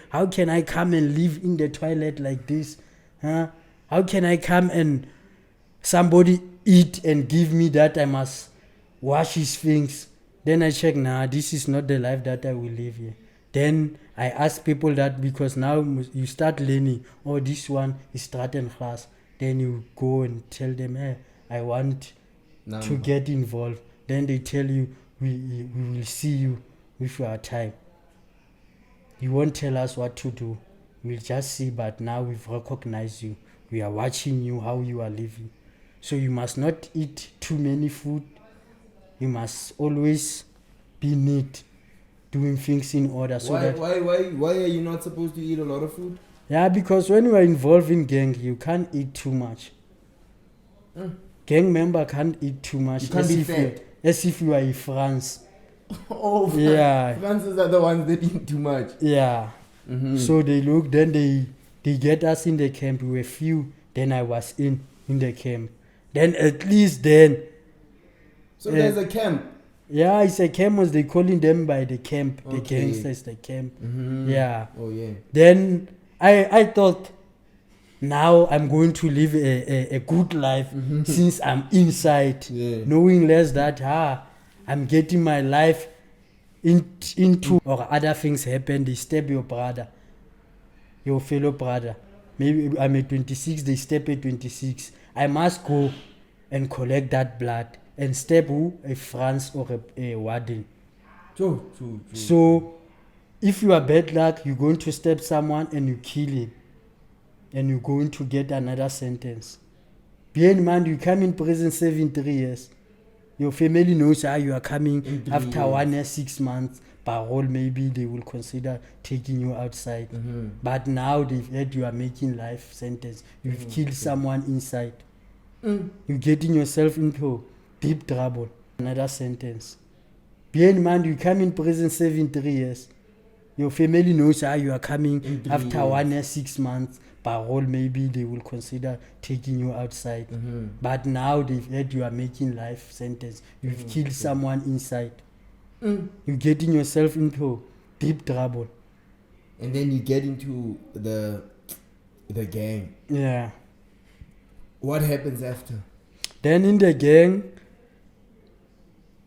how can I come and live in the toilet like this? Huh? How can I come and somebody eat and give me that I must wash his things? Then I check, nah, this is not the life that I will live here. Then I ask people that, because now you start learning, oh, this one is Stratton class. Then you go and tell them, hey, I want to get involved. Then they tell you, we will see you with your time. You won't tell us what to do. We'll just see, but now we've recognized you. We are watching you, how you are living. So you must not eat too many food. You must always be neat, doing things in order. So why are you not supposed to eat a lot of food? Yeah, because when you are involved in gang, you can't eat too much. Gang member can't eat too much. You can't be fat. As if you are in France. Oh, yeah. France's are the ones that eat too much. Yeah. So they look, then they get us in the camp. We were few. Then I was in the camp. Then at least then. So there's a camp. Yeah, it's a camp. As they calling them by the camp. The gangsters, the camp. Yeah. Oh yeah. Then I thought, now I'm going to live a good life since I'm inside, knowing less that I'm getting my life into, or other things happen. They stab your brother, your fellow brother. Maybe I'm at 26, they step at 26. I must go and collect that blood and stab who? A France or a warden. True. So if you are bad luck, you're going to stab someone and you kill him. And you're going to get another sentence. Bear in mind, you come in prison 3 years. Your family knows you are coming after 1 year, 6 months. Parole, maybe they will consider taking you outside. But now they've heard you are making life sentence. You've killed someone inside. You're getting yourself into deep trouble. Another sentence. Bear in mind, you come in prison 3 years. Your family knows you are coming after 1 year, 6 months. Parole, maybe they will consider taking you outside. But now they've heard you are making life sentence. You've killed someone inside. You're getting yourself into deep trouble. And then you get into the gang. Yeah. What happens after? Then in the gang,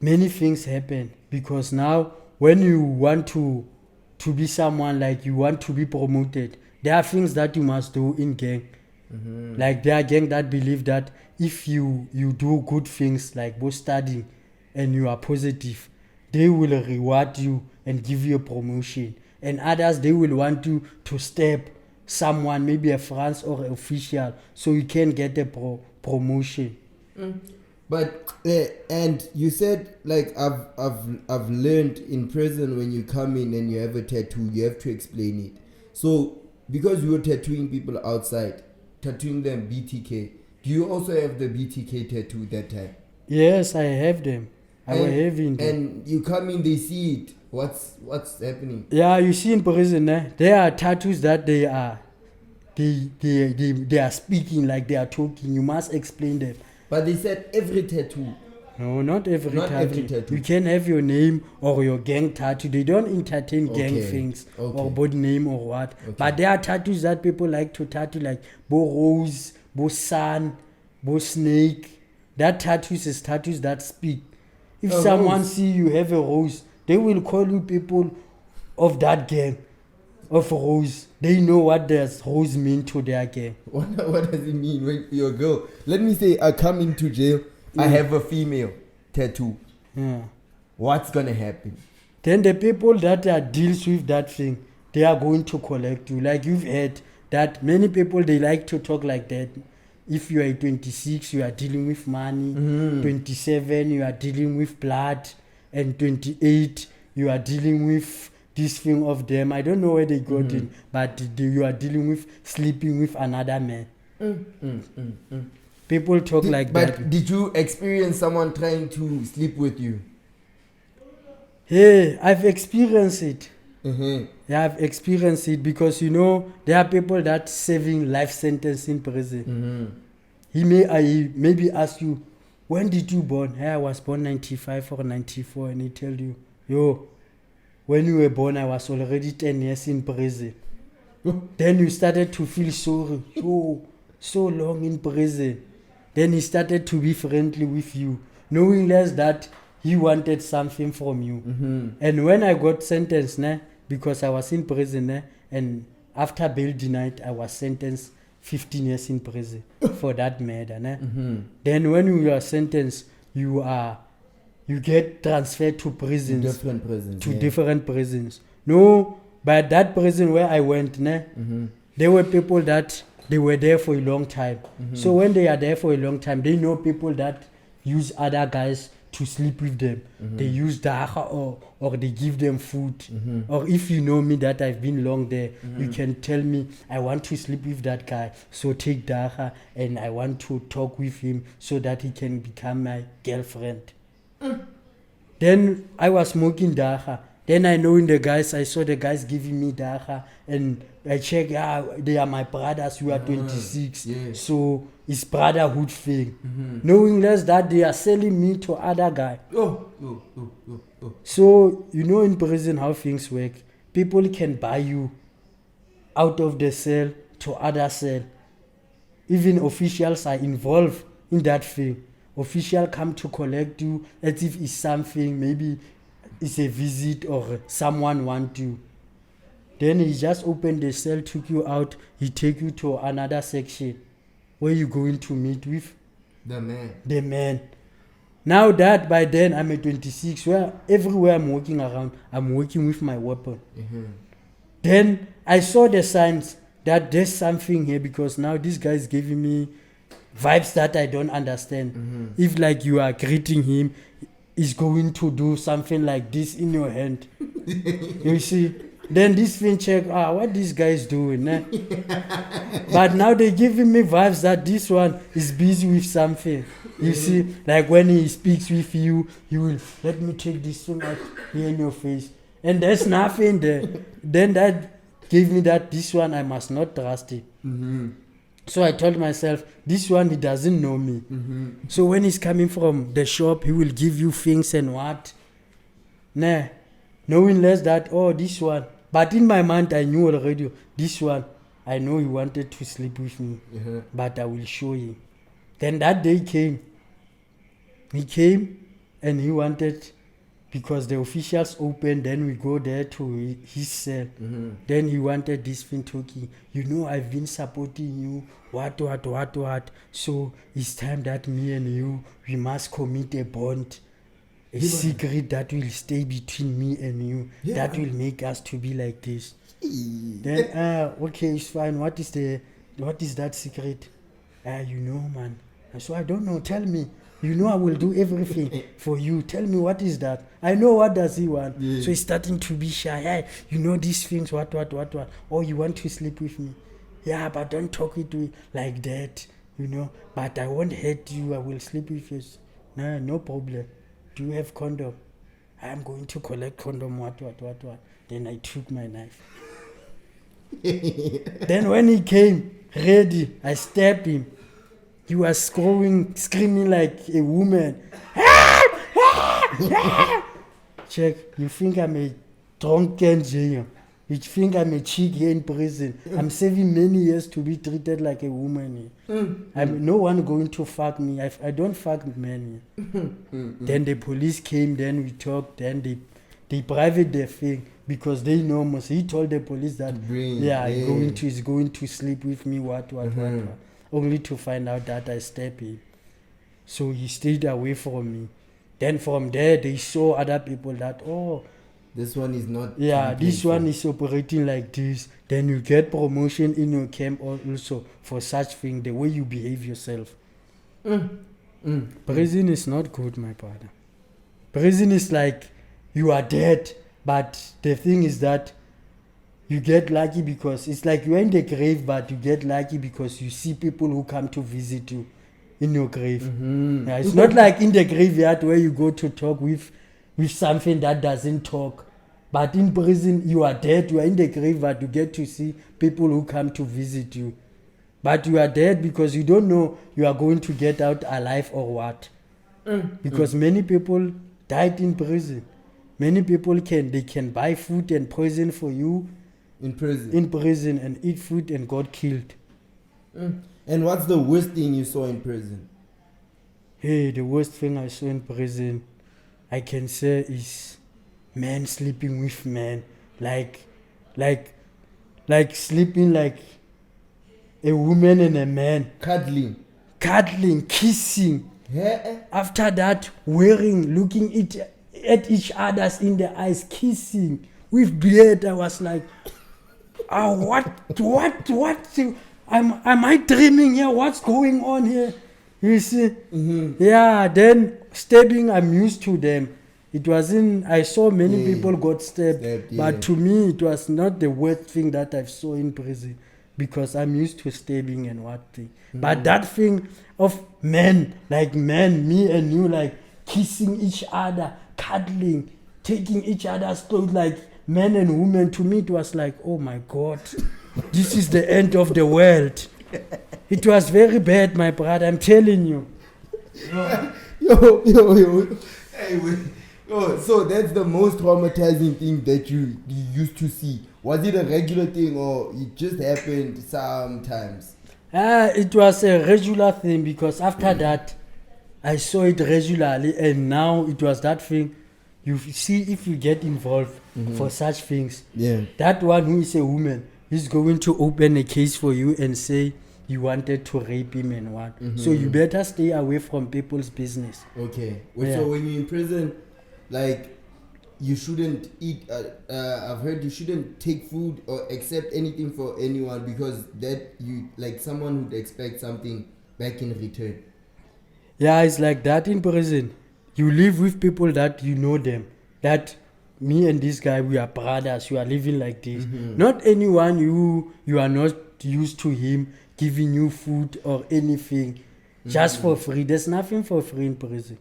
many things happen. Because now when you want to be someone, like you want to be promoted, there are things that you must do in gang. Like there are gang that believe that if you do good things like both studying and you are positive, they will reward you and give you a promotion. And others, they will want you to stab someone, maybe a France or an official, so you can get a promotion. But and you said, like, I've learned in prison, when you come in and you have a tattoo, you have to explain it. So because you were tattooing people outside, tattooing them BTK, do you also have the BTK tattoo that time? Yes, I have them. I was having them. And you come in, they see it. What's happening? Yeah, you see in prison, there are tattoos that they are speaking, like they are talking. You must explain them. But they said every tattoo. No, not every tattoo. Every tattoo. You can have your name or your gang tattoo. They don't entertain gang things or body name or what. But there are tattoos that people like to tattoo, like Bo Rose, Bo Sun, Bo Snake. That tattoos is tattoos that speak. If someone see you have a rose, they will call you people of that gang, of rose. They know what does rose mean to their gang. What does it mean when you're a girl? Let me say I come into jail, I have a female tattoo. What's gonna happen? Then the people that deals with that thing, they are going to collect you. Like you've heard that many people, they like to talk like that. If you are 26, you are dealing with money. 27, you are dealing with blood. And 28, you are dealing with this thing of them. I don't know where they got it, but you are dealing with sleeping with another man. People talk like that. But did you experience someone trying to sleep with you? Hey, I've experienced it. Yeah, I've experienced it because there are people that serving life sentence in prison. He maybe ask you, when did you born? Hey, I was born 95 or 94, and he tell you, yo, when you were born, I was already 10 years in prison. Then you started to feel sorry. Yo, so long in prison. Then he started to be friendly with you, knowing less that he wanted something from you. And when I got sentenced, because I was in prison, and after bail denied, I was sentenced 15 years in prison for that murder. Then when you are sentenced, you get transferred to prisons. Different prisons. No, but that prison where I went, there were people that they were there for a long time. So when they are there for a long time, they know people that use other guys to sleep with them. They use dacha or they give them food. Or if you know me that I've been long there, you can tell me, I want to sleep with that guy, so take dacha and I want to talk with him so that he can become my girlfriend. Then I was smoking dacha. Then I saw the guys giving me dacha, and I check, they are my brothers, we are 26. So it's brotherhood thing. Knowing less that they are selling me to other guy. So, in prison how things work. People can buy you out of the cell to other cell. Even officials are involved in that thing. Officials come to collect you as if it's something, maybe it's a visit or someone want you. Then he just opened the cell, took you out, he take you to another section where you're going to meet with the man. Now that by then I'm at 26, where everywhere I'm walking around, I'm working with my weapon. Then I saw the signs that there's something here, because now this guy is giving me vibes that I don't understand. If like you are greeting him, he's going to do something like this in your hand. You see? Then this thing check, what this guy is doing. But now they giving me vibes that this one is busy with something. You see? Like when he speaks with you, he will, let me take this thing out here in your face. And there's nothing there. Then that gave me that this one I must not trust it. So I told myself, this one, he doesn't know me. So when he's coming from the shop, he will give you things and what? Knowing less that, this one. But in my mind, I knew already, this one, I know he wanted to sleep with me. But I will show him. Then that day came. He came and he wanted, because the officials opened, then we go there to his cell. Then he wanted this thing talking. I've been supporting you, what. So it's time that me and you, we must commit a bond. A secret that will stay between me and you. That will make us to be like this. Then, okay, it's fine. What is that secret? Man. So I don't know. Tell me. I will do everything for you. Tell me, what is that? I know, what does he want? So he's starting to be shy. Hey, these things, what? Oh, you want to sleep with me? Yeah, but don't talk it to me like that, But I won't hurt you. I will sleep with you. No problem. Do you have condom? I'm going to collect condom, what. Then I took my knife. Then when he came ready, I stabbed him. He was screaming like a woman. Check, you think I'm a drunken jail? You think I'm a chick here in prison? I'm saving many years to be treated like a woman here. No one going to fuck me. I don't fuck men here. Then the police came, then we talked, then they private their thing, because they know most. He told the police that, he's going to sleep with me, what. Only to find out that I stabbed him. So he stayed away from me. Then from there, they saw other people that, This one is not. Yeah, to be this played one for. is operating like this. Then you get promotion in your camp also for such thing, the way you behave yourself. Prison is not good, my brother. Prison is like you are dead, but the thing is that you get lucky because it's like you're in the grave, but you get lucky because you see people who come to visit you in your grave. Yeah, it's not like in the graveyard where you go to talk with something that doesn't talk. But in prison, you are dead, you are in the grave, but you get to see people who come to visit you. But you are dead because you don't know you are going to get out alive or what. Because many people died in prison. Many people can buy food and poison for you In prison. in prison and eat food and got killed. And what's the worst thing you saw in prison? Hey, the worst thing I saw in prison, I can say, is men sleeping with men, like sleeping like a woman and a man, Cuddling. cuddling, kissing. Yeah. After that, looking at each other's in the eyes, kissing with beard. I was like, what? Am I dreaming here? What's going on here? You see? Yeah, then stabbing, I'm used to them. It wasn't, I saw many people got stabbed, but to me, it was not the worst thing that I saw in prison because I'm used to stabbing and what thing. But that thing of men, like men, me and you, like kissing each other, cuddling, taking each other's clothes, like men and women, to me, it was like, oh my God, this is the end of the world. It was very bad, my brother, I'm telling you. Yo. Hey, wait. Oh, so that's the most traumatizing thing that you used to see. Was it a regular thing or it just happened sometimes? It was a regular thing because after that, I saw it regularly, and now it was that thing. You see, if you get involved for such things, that one who is a woman is going to open a case for you and say you wanted to rape him and what. So you better stay away from people's business. Okay. Yeah. So when you're in prison, like, you shouldn't eat, I've heard you shouldn't take food or accept anything for anyone because that you, like, someone would expect something back in return. Yeah, it's like that in prison. You live with people that you know them. That me and this guy, we are brothers. You are living like this. Not anyone you are not used to him giving you food or anything just for free. There's nothing for free in prison.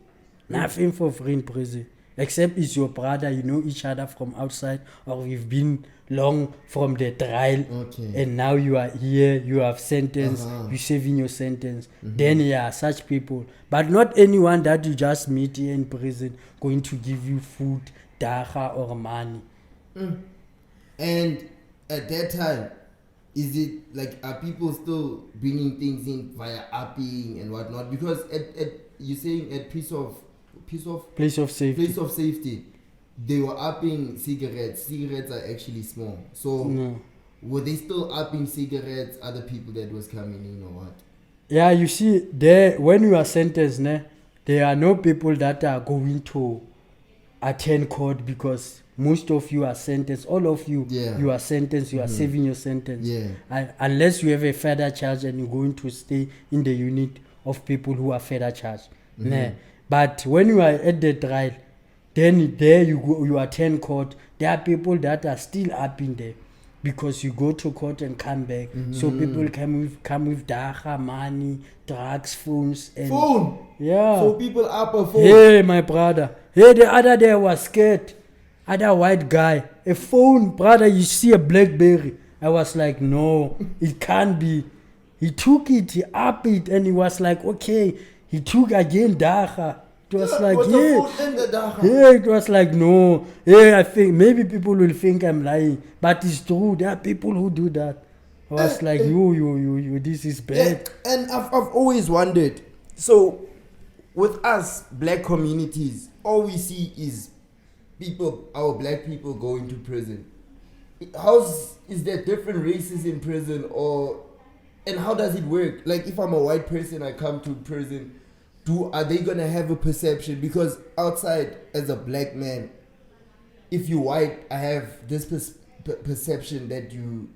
Nothing for free in prison. Except it's your brother, you know each other from outside, or we've been long from the trial, and now you are here, you have sentence, you're serving your sentence. Then such people. But not anyone that you just meet here in prison going to give you food, dacha or money. And at that time, is it like, are people still bringing things in via upping and whatnot? Because at you're saying at place of safety, they were upping cigarettes. Cigarettes are actually small. So were they still upping cigarettes, other people that was coming in or what? Yeah, you see, there when you are sentenced, there are no people that are going to attend court because most of you are sentenced. All of you, you are sentenced. You are serving your sentence. Unless you have a further charge and you're going to stay in the unit of people who are further charged. But when you are at the trial, then there you go, you attend court. There are people that are still up in there because you go to court and come back. So people come with dacha, money, drugs, phones. And phone? Yeah. So people up a phone? Hey, my brother. Hey, the other day was scared. Other white guy. A phone, brother, you see a BlackBerry. I was like, no, it can't be. He took it, he upped it, and he was like, okay. He took again dacha. It was like, it was like, no. I think maybe people will think I'm lying, but it's true. There are people who do that. I was like, you, this is bad. And I've always wondered. So, with us black communities, all we see is our black people going to prison. Is there different races in prison, and how does it work? Like, if I'm a white person, I come to prison, are they gonna have a perception? Because outside, as a black man, if you white, I have this perception that you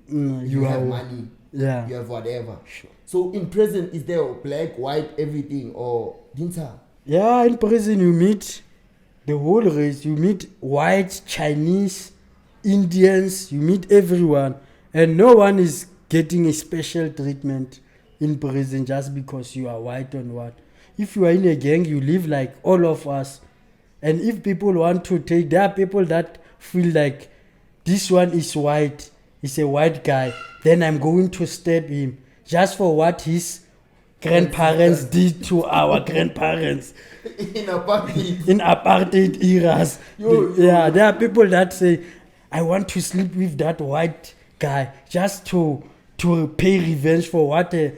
have money, Yeah. you have whatever. Sure. So in prison, is there black, white, everything, or dinta? Yeah, in prison you meet the whole race. You meet whites, Chinese, Indians. You meet everyone, and no one is getting a special treatment in prison just because you are white or what. If you are in a gang, you live like all of us. And if people want to take, there are people that feel like this one is white, is a white guy, then I'm going to stab him just for what his grandparents did to our grandparents In apartheid. in apartheid eras. Yeah, there are people that say, I want to sleep with that white guy just to pay revenge for what her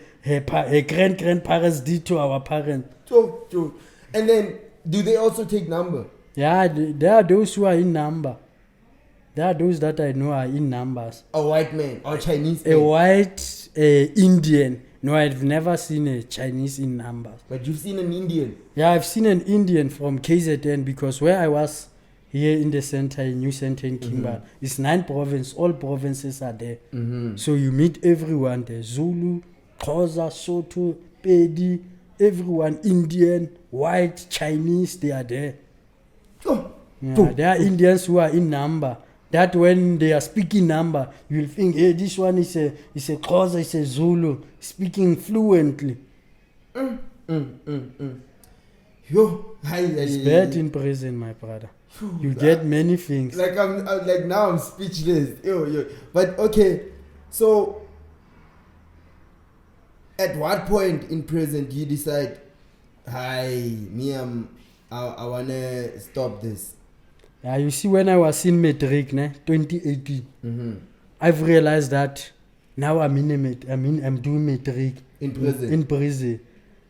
grandparents did to our parents. True. And then, do they also take number? Yeah, there are those who are in number. There are those that I know are in numbers. A white man or Chinese A man? white Indian. No, I've never seen a Chinese in numbers. But you've seen an Indian? Yeah, I've seen an Indian from KZN because where I was here in the center, in New Center in Kimberley, it's 9 provinces. All provinces are there. So you meet everyone there. Zulu, Xhosa, Sotho, Pedi, everyone, Indian, white, Chinese, they are there. Yeah, there are Indians who are in number. That when they are speaking number, you will think, hey, this one is a Xhosa, is a Zulu, speaking fluently. Yo, It's bad in prison, my brother. You get many things. Like I'm like now I'm speechless. Yo. But okay, so at what point in prison do you decide, I wanna stop this? Yeah, you see, when I was in Matric, 2018, I've realized that now I'm doing Matric In prison. In prison.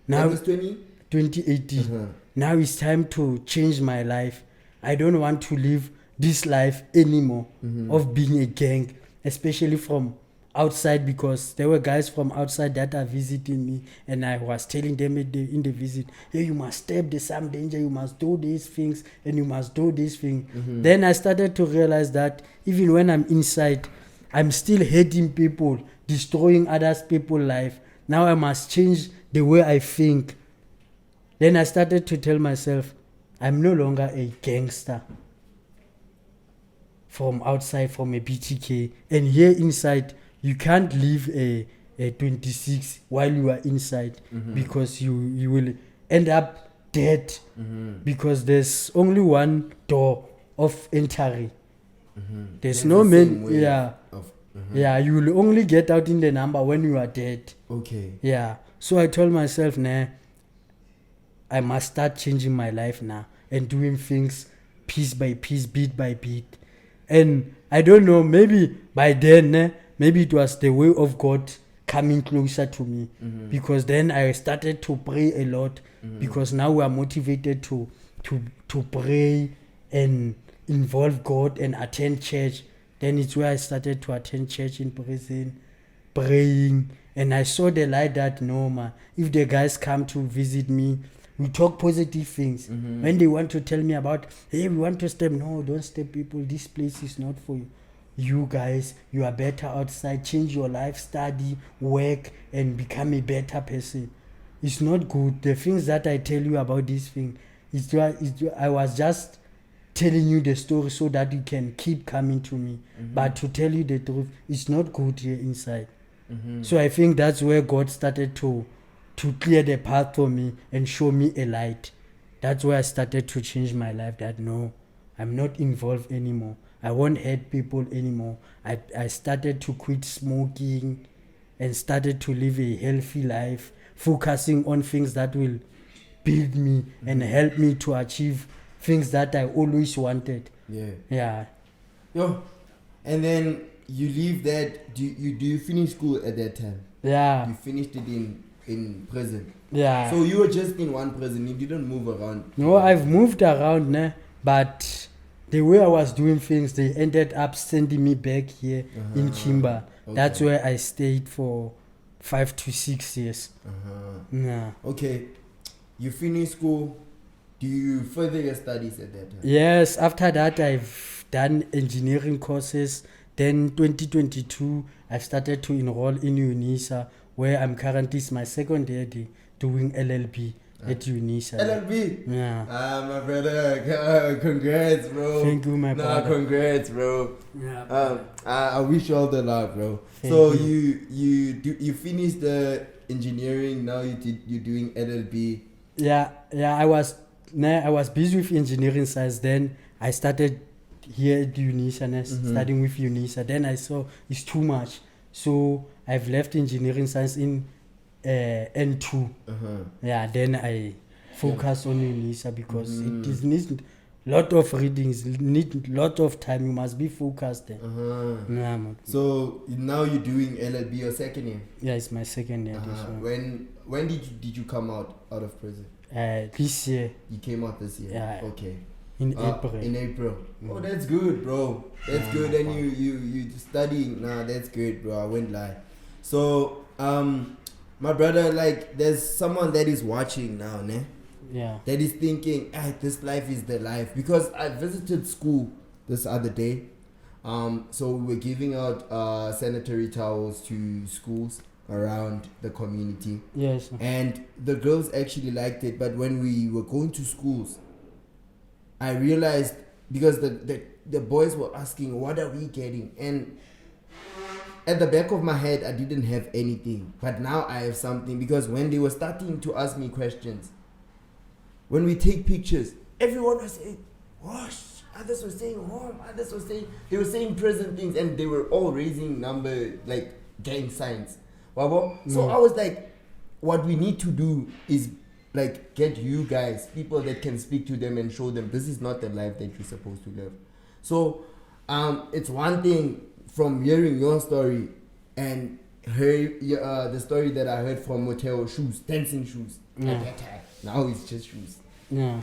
That Now was 2018. Now it's time to change my life. I don't want to live this life anymore of being a gang, especially from outside, because there were guys from outside that are visiting me, and I was telling them in the visit, hey, you must step, there's some danger, you must do these things, and you must do these things. Then I started to realize that even when I'm inside, I'm still hating people, destroying other people's life. Now I must change the way I think. Then I started to tell myself, I'm no longer a gangster from outside, from a BTK, and here inside, you can't live a 26 while you are inside, because you will end up dead, because there's only one door of entry. There's no man. Yeah, you will only get out in the number when you are dead. Okay. Yeah. So I told myself, nah, I must start changing my life now and doing things piece by piece, beat by beat. And I don't know, maybe by then, maybe it was the way of God coming closer to me, because then I started to pray a lot, because now we are motivated to pray and involve God and attend church. Then it's where I started to attend church in prison, praying, and I saw the light that, no man, if the guys come to visit me, we talk positive things. When they want to tell me about, hey, we want to step, no, don't step people, this place is not for you. You guys, you are better outside, change your life, study, work, and become a better person. It's not good. The things that I tell you about this thing, I was just telling you the story so that you can keep coming to me. But to tell you the truth, it's not good here inside. So I think that's where God started to clear the path for me and show me a light. That's where I started to change my life, that no, I'm not involved anymore. I won't hurt people anymore. I started to quit smoking and started to live a healthy life, focusing on things that will build me and help me to achieve things that I always wanted. Yeah. Yo, and then you leave that. Do you finish school at that time? Yeah. You finished it in prison. Yeah. So you were just in one prison. You didn't move around. No, I've moved around, but the way I was doing things, they ended up sending me back here in Kimberley. Okay. That's where I stayed for 5 to 6 years. Yeah. Okay. You finish school. Do you further your studies at that time? Yes. After that, I've done engineering courses. Then 2022, I started to enroll in UNISA, where I'm currently is my second year doing LLB at UNISA. LLB? Yeah. My brother, congrats, bro. Thank you, my brother. Congrats, bro. Yeah. I wish you all the luck, bro. Thank So you. you finished the engineering. Now you're doing LLB. Yeah. I was busy with engineering science. Then I started here at UNISA, studying with UNISA. Then I saw it's too much, so I've left engineering science in N2. Yeah, then I focus on UNISA because it is needs lot of readings, need lot of time. You must be focused. Yeah, man. So now you're doing LLB your second year. Yeah, it's my second year. This one. When did you come out of prison? This year. You came out this year. Yeah. Okay. In April. In April. Oh, that's good, bro. That's good. And you studying now. That's good, bro. I won't lie. So my brother, like, there's someone that is watching now, ne? Yeah. That is thinking, this life is the life. Because I visited school this other day. So we were giving out sanitary towels to schools around the community. Yes. And the girls actually liked it. But when we were going to schools, I realized, because the boys were asking, what are we getting? And at the back of my head, I didn't have anything. But now I have something, because when they were starting to ask me questions, when we take pictures, everyone was saying, wash. Others were saying home. Others were saying, they were saying present things, and they were all raising number, like gang signs. So I was like, what we need to do is, like, get you guys, people that can speak to them and show them this is not the life that you're supposed to live. So it's one thing from hearing your story and the story that I heard from Moteo, shoes, dancing shoes. Now it's just shoes. Yeah.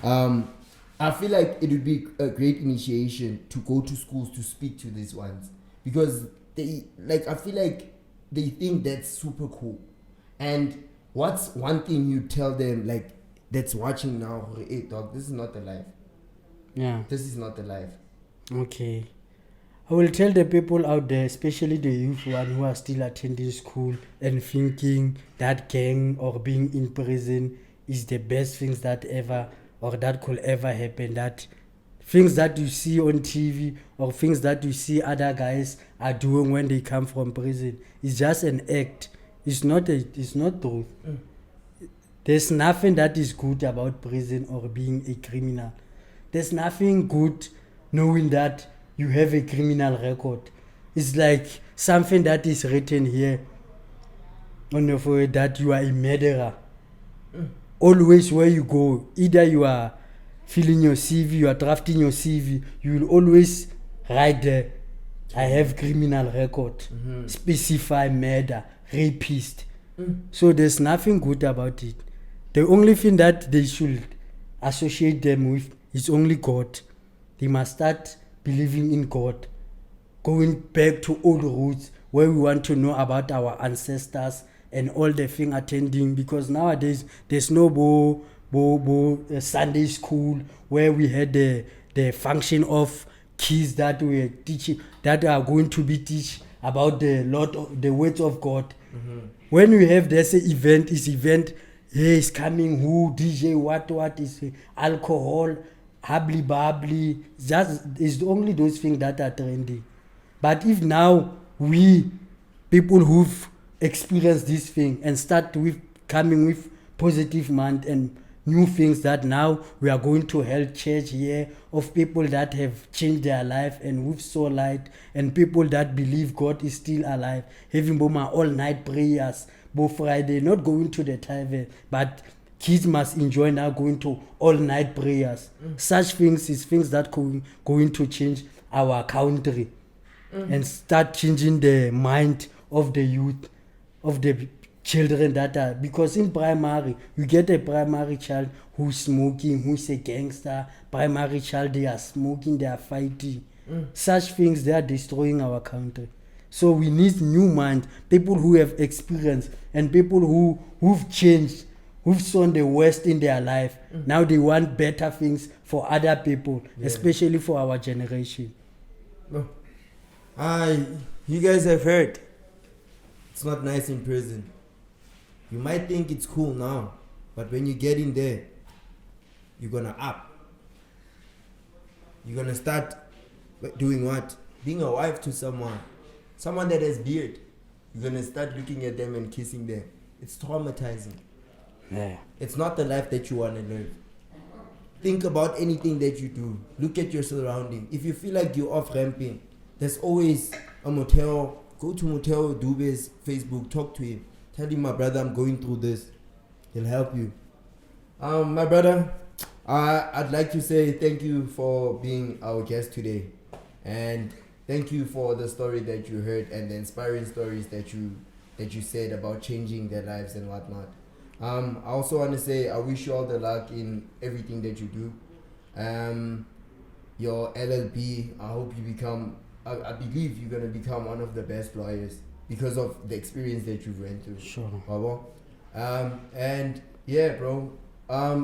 I feel like it would be a great initiation to go to schools to speak to these ones, because I feel like they think that's super cool. And what's one thing you tell them, like, that's watching now? Hey, dog, this is not the life. Yeah. This is not the life. Okay. I will tell the people out there, especially the youth one who are still attending school and thinking that gang or being in prison is the best things that ever or that could ever happen. That things that you see on TV or things that you see other guys are doing when they come from prison is just an act. It's not truth. There's nothing that is good about prison or being a criminal. There's nothing good knowing that you have a criminal record. It's like something that is written here on your forehead that you are a murderer. Always where you go, either you are filling your CV, you are drafting your CV, you will always write there, I have criminal record, specify murder, rapist. So there's nothing good about it. The only thing that they should associate them with is only God. They must start believing in God, going back to old roots where we want to know about our ancestors and all the thing attending, because nowadays there's no Sunday school where we had the function of kids that were teaching, that are going to be teach about the words of God. When we have this event, here is coming, who DJ, what is alcohol, habli babli, just it's only those things that are trending. But if now we people who've experienced this thing and start with coming with positive mind and new things, that now we are going to held church here of people that have changed their life and with saw light, and people that believe God is still alive, having boma all night prayers, both Friday, not going to the tavern, but kids must enjoy now going to all night prayers. Such things is things that going to change our country and start changing the mind of the youth, of the children that are, because in primary you get a primary child who's smoking, who's a gangster. Primary child, they are smoking, they are fighting. Such things, they are destroying our country. So we need new mind, people who have experience and people who've changed, who've seen the worst in their life. Now they want better things for other people, especially for our generation. No. You guys have heard. It's not nice in prison. You might think it's cool now, but when you get in there, you're gonna up. You're gonna start doing what? Being a wife to someone that has beard. You're gonna start looking at them and kissing them. It's traumatizing. Yeah. It's not the life that you want to live. Think about anything that you do. Look at your surrounding. If you feel like you're off ramping, there's always a motel. Go to Motel Dube's Facebook, talk to him. Tell him, my brother, I'm going through this. He'll help you. My brother, I'd like to say thank you for being our guest today. And thank you for the story that you heard and the inspiring stories that you said about changing their lives and whatnot. I also want to say I wish you all the luck in everything that you do. Your LLB, I hope you become, I believe you're going to become one of the best lawyers because of the experience that you've went through. Sure. And yeah, bro,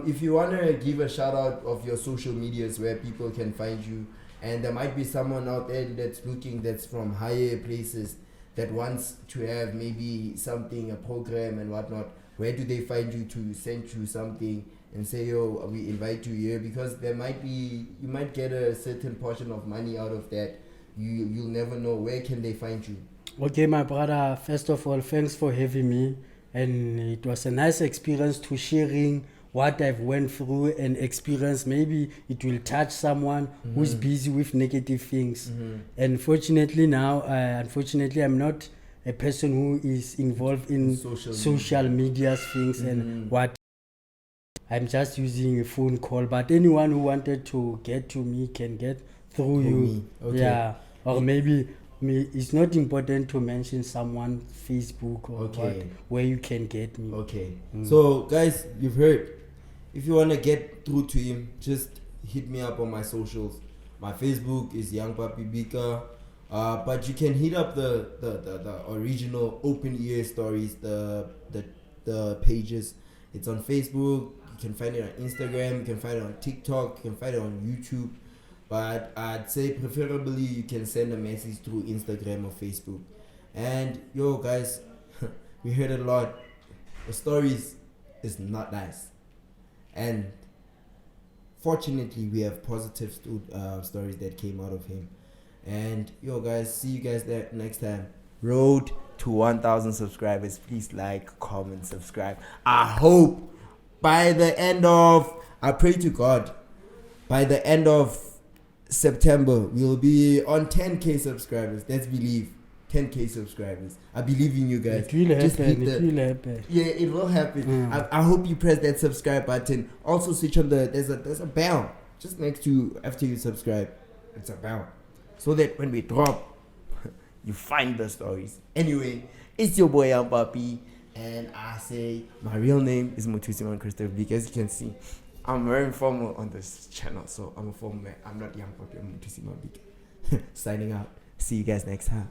if you want to give a shout out of your social medias where people can find you, and there might be someone out there that's looking, that's from higher places, that wants to have maybe something, a program and whatnot, where do they find you to send you something and say, yo, we invite you here? Because there might be, you might get a certain portion of money out of that. You'll never know. Where can they find you? Okay, my brother, first of all, thanks for having me. And it was a nice experience to sharing what I've went through and experience. Maybe it will touch someone who's busy with negative things. And fortunately now, I'm not a person who is involved in social media things and what. I'm just using a phone call, but anyone who wanted to get to me can get through you. Me. Okay. Yeah, or maybe it's not important to mention someone Facebook or what, where you can get me. Okay. So guys, you've heard. If you want to get through to him, just hit me up on my socials. My Facebook is Young Papi Bika. But you can hit up the original open ear stories, the pages. It's on Facebook. You can find it on Instagram. You can find it on TikTok. You can find it on YouTube. But I'd say preferably you can send a message through Instagram or Facebook. And yo guys, we heard a lot. The stories is not nice. And fortunately we have positive stories that came out of him. And yo guys, see you guys there next time. Road to 1,000 subscribers. Please like, comment, subscribe. I hope by the end of, I pray to God, by the end of September we'll be on 10k subscribers. Let's believe 10k subscribers. I believe in you guys. It will happen. Yeah, it will happen. I hope you press that subscribe button. Also switch on there's a bell just next to, after you subscribe, it's a bell, so that when we drop you find the stories. Anyway, it's your boy Young Papi, and I say my real name is Mutusiman Christopher. As you can see, I'm very formal on this channel, so I'm a formal man. I'm not Young Papi, I'm Mutusiman. Signing out. See you guys next time.